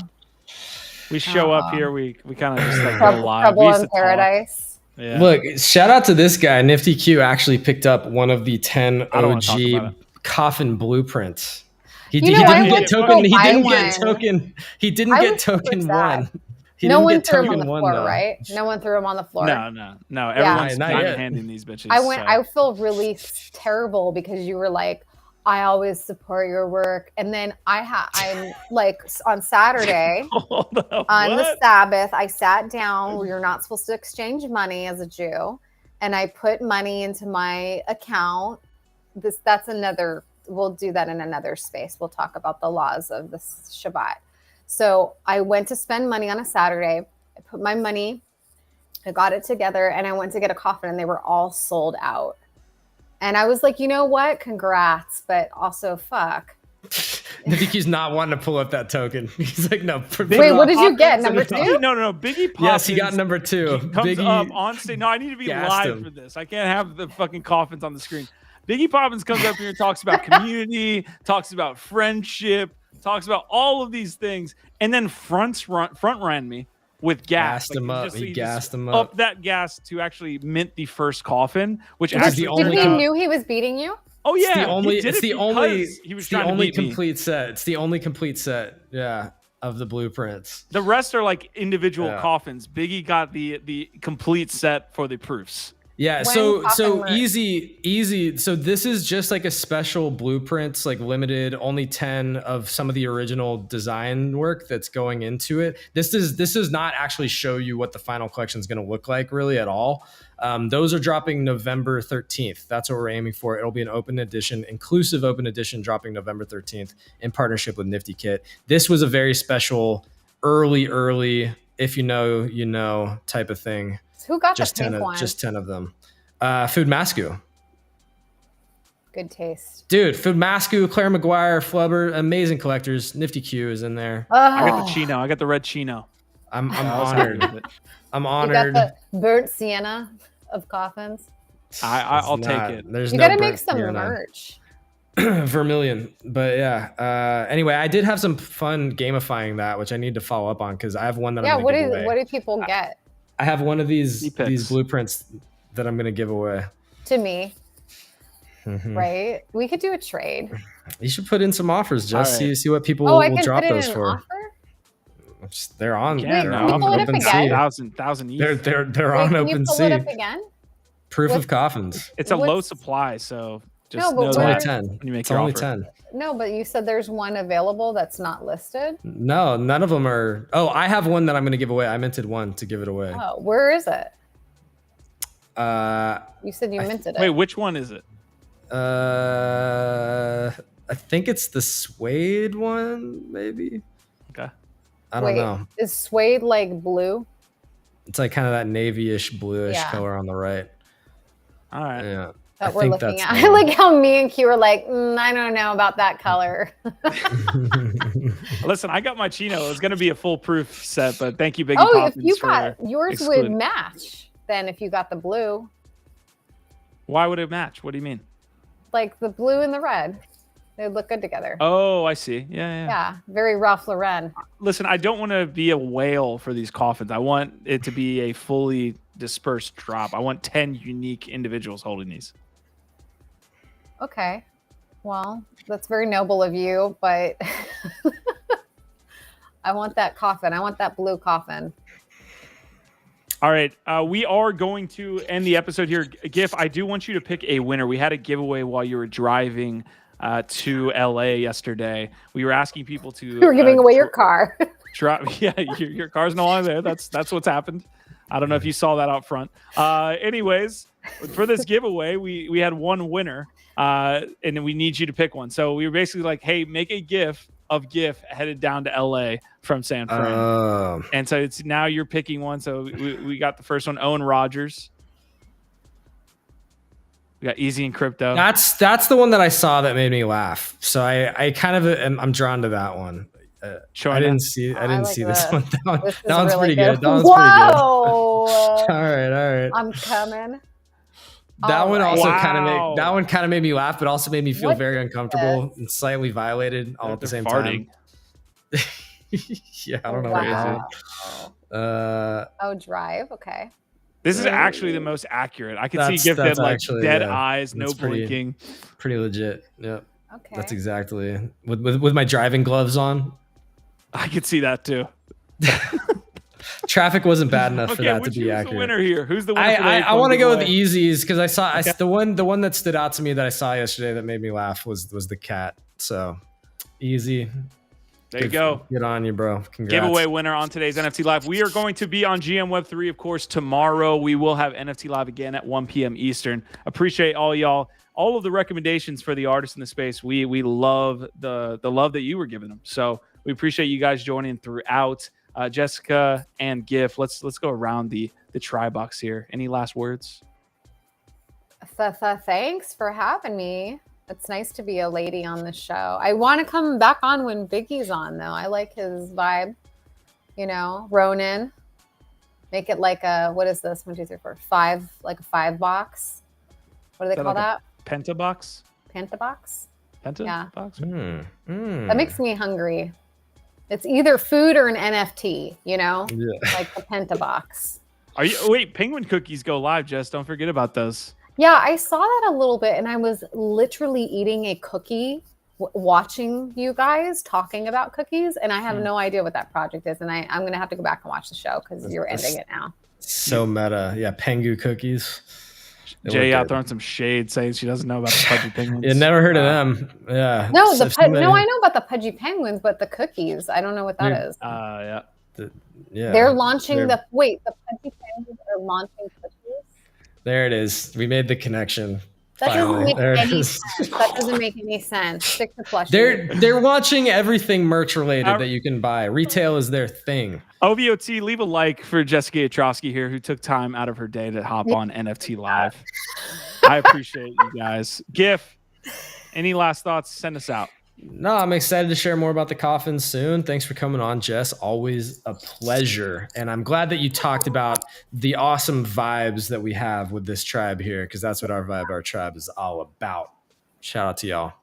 We show up here. We kind of just like Trouble, go live. Trouble in Paradise. Yeah. Look, shout out to this guy. NiftyQ actually picked up one of the 10 OG coffin blueprints. He didn't get token. He didn't get token 1. No one threw him on the floor, right? No one threw him on the floor. No. Everyone's handing these bitches. I feel really terrible because you were like, I always support your work. And then I'm like on Saturday, on the Sabbath, I sat down where you're not supposed to exchange money as a Jew. And I put money into my account. We'll do that in another space. We'll talk about the laws of the Shabbat. So I went to spend money on a Saturday. I put my money, I got it together, and I went to get a coffin, and they were all sold out. And I was like, you know what? Congrats, but also fuck. NiftyQ's not wanting to pull up that token. He's like, no. Wait, what did you get? Number 2? No. Biggie Poppins. Yes, he got number 2. Comes up on stage. No, I need to be live for this. I can't have the fucking coffins on the screen. Biggie Poppins comes up here and talks about community, talks about friendship, talks about all of these things, and then front ran me with gas. Gassed him up. He gassed him up that gas to actually mint the first coffin, which actually did he knew he was beating you? Oh yeah, it's the only complete set. It's the only complete set. Yeah, of the blueprints. The rest are like individual coffins. Biggie got the complete set for the proofs. Yeah, so easy. So this is just like a special blueprints, like limited, only 10 of some of the original design work that's going into it. This does not actually show you what the final collection is going to look like really at all. Those are dropping November 13th. That's what we're aiming for. It'll be an open edition, inclusive open edition, dropping November 13th in partnership with NiftyKit. This was a very special early, if you know, you know, type of thing. Who got just the pink one? Just 10 of them. Food Mascu. Good taste. Dude, Food Mascu, Claire McGuire, Flubber, amazing collectors. NiftyQ is in there. I got the chino. I got the red chino. I'm honored. I'm honored. You got the burnt sienna of coffins. I'll take it. There's you no gotta make some merch. Vermilion. But yeah. Anyway, I did have some fun gamifying that, which I need to follow up on because I have one that I'm gonna give away. What do people get? I have one of these blueprints that I'm gonna give away. To me. Mm-hmm. Right? We could do a trade. You should put in some offers, just see what people will drop those for. They're on. They're on OpenSea. Thousand each. They're on OpenSea. Pull it up again? Proof of coffins. It's a low supply, so just it's only 10. When you make it's your only offer. 10. No, but you said there's one available that's not listed. No, none of them are. Oh, I have one that I'm going to give away. I minted one to give it away. Oh, where is it? You said you minted it. Wait, which one is it? I think it's the suede one, maybe. Okay. I don't know. Is suede like blue? It's like kind of that navy-ish, bluish color on the right. All right. Yeah. that we're looking at. I like how me and Q were like, I don't know about that color. Listen, I got my chino. It's going to be a foolproof set, but thank you, Biggie Oh, Poppins, if you for got yours would excluding. match then if you got the blue. Why would it match? What do you mean? Like the blue and the red. They would look good together. Oh, I see. Yeah. Yeah, very Ralph Lauren. Listen, I don't want to be a whale for these coffins. I want it to be a fully dispersed drop. I want 10 unique individuals holding these. Okay. Well, that's very noble of you, but I want that coffin. I want that blue coffin. All right. We are going to end the episode here. Gif, I do want you to pick a winner. We had a giveaway while you were driving to LA yesterday. We were asking people to. You were giving away your car. Yeah, your car's no longer there. That's what's happened. I don't know if you saw that out front. Anyways, for this giveaway, we had one winner, and we need you to pick one. So we were basically like, hey, make a GIF of GIF headed down to LA from San Fran. And so it's now you're picking one. So we got the first one, Owen Rogers. We got Easy and Crypto. That's the one that I saw that made me laugh. So I kind of I'm drawn to that one. I didn't see this one. That one's really pretty good. That one's Whoa. pretty good. All right. I'm coming. That one also Wow. kind of made me laugh, but also made me feel What very is uncomfortable and slightly violated all at the same time. Yeah, I don't know what Wow. it is. Drive. Okay. This is actually the most accurate. I can see GIF dead, like dead eyes, no blinking. Pretty legit. Yep. Okay. That's exactly with my driving gloves on. I could see that too. Traffic wasn't bad enough for that to be who's accurate. the winner here? Who's the winner? I want to go with Easy's because I saw the one that stood out to me that I saw yesterday that made me laugh was the cat. So Easy. There you go. Good on you, bro. Congrats. Giveaway winner on today's NFT Live. We are going to be on GM Web 3, of course, tomorrow. We will have NFT Live again at 1 p.m. Eastern. Appreciate all y'all. All of the recommendations for the artists in the space. We love the love that you were giving them. So we appreciate you guys joining throughout. Jessica and GIF, let's go around the try box here. Any last words? Thanks for having me. It's nice to be a lady on the show. I want to come back on when Biggie's on, though. I like his vibe. You know, Ronin. Make it like a, what is this? 1, 2, 3, 4, 5, like a 5 box. What do they call that? Penta box? Penta box? Penta box? That makes me hungry. It's either food or an NFT, you know? Yeah. Like the Penta box. Wait, Penguin cookies go live, Jess. Don't forget about those. Yeah, I saw that a little bit, and I was literally eating a cookie, watching you guys talking about cookies, and I have no idea what that project is, and I'm going to have to go back and watch the show because you're ending it now. So meta. Yeah, Pengu cookies. Jay out throwing some shade saying she doesn't know about the Pudgy Penguins. Yeah, never heard of them. Yeah. No, no, I know about the Pudgy Penguins, but the cookies, I don't know what that is. Yeah. They're launching the Pudgy Penguins are launching cookies? There it is. We made the connection. That doesn't make There it any is. sense. That doesn't make any sense. Stick to plushie. They're launching everything merch related that you can buy. Retail is their thing. OVOT, leave a like for Jessica Otrowski here, who took time out of her day to hop on NFT Live. I appreciate you guys. GIF, any last thoughts? Send us out. No, I'm excited to share more about the coffin soon. Thanks for coming on, Jess. Always a pleasure. And I'm glad that you talked about the awesome vibes that we have with this tribe here, because that's what our tribe is all about. Shout out to y'all.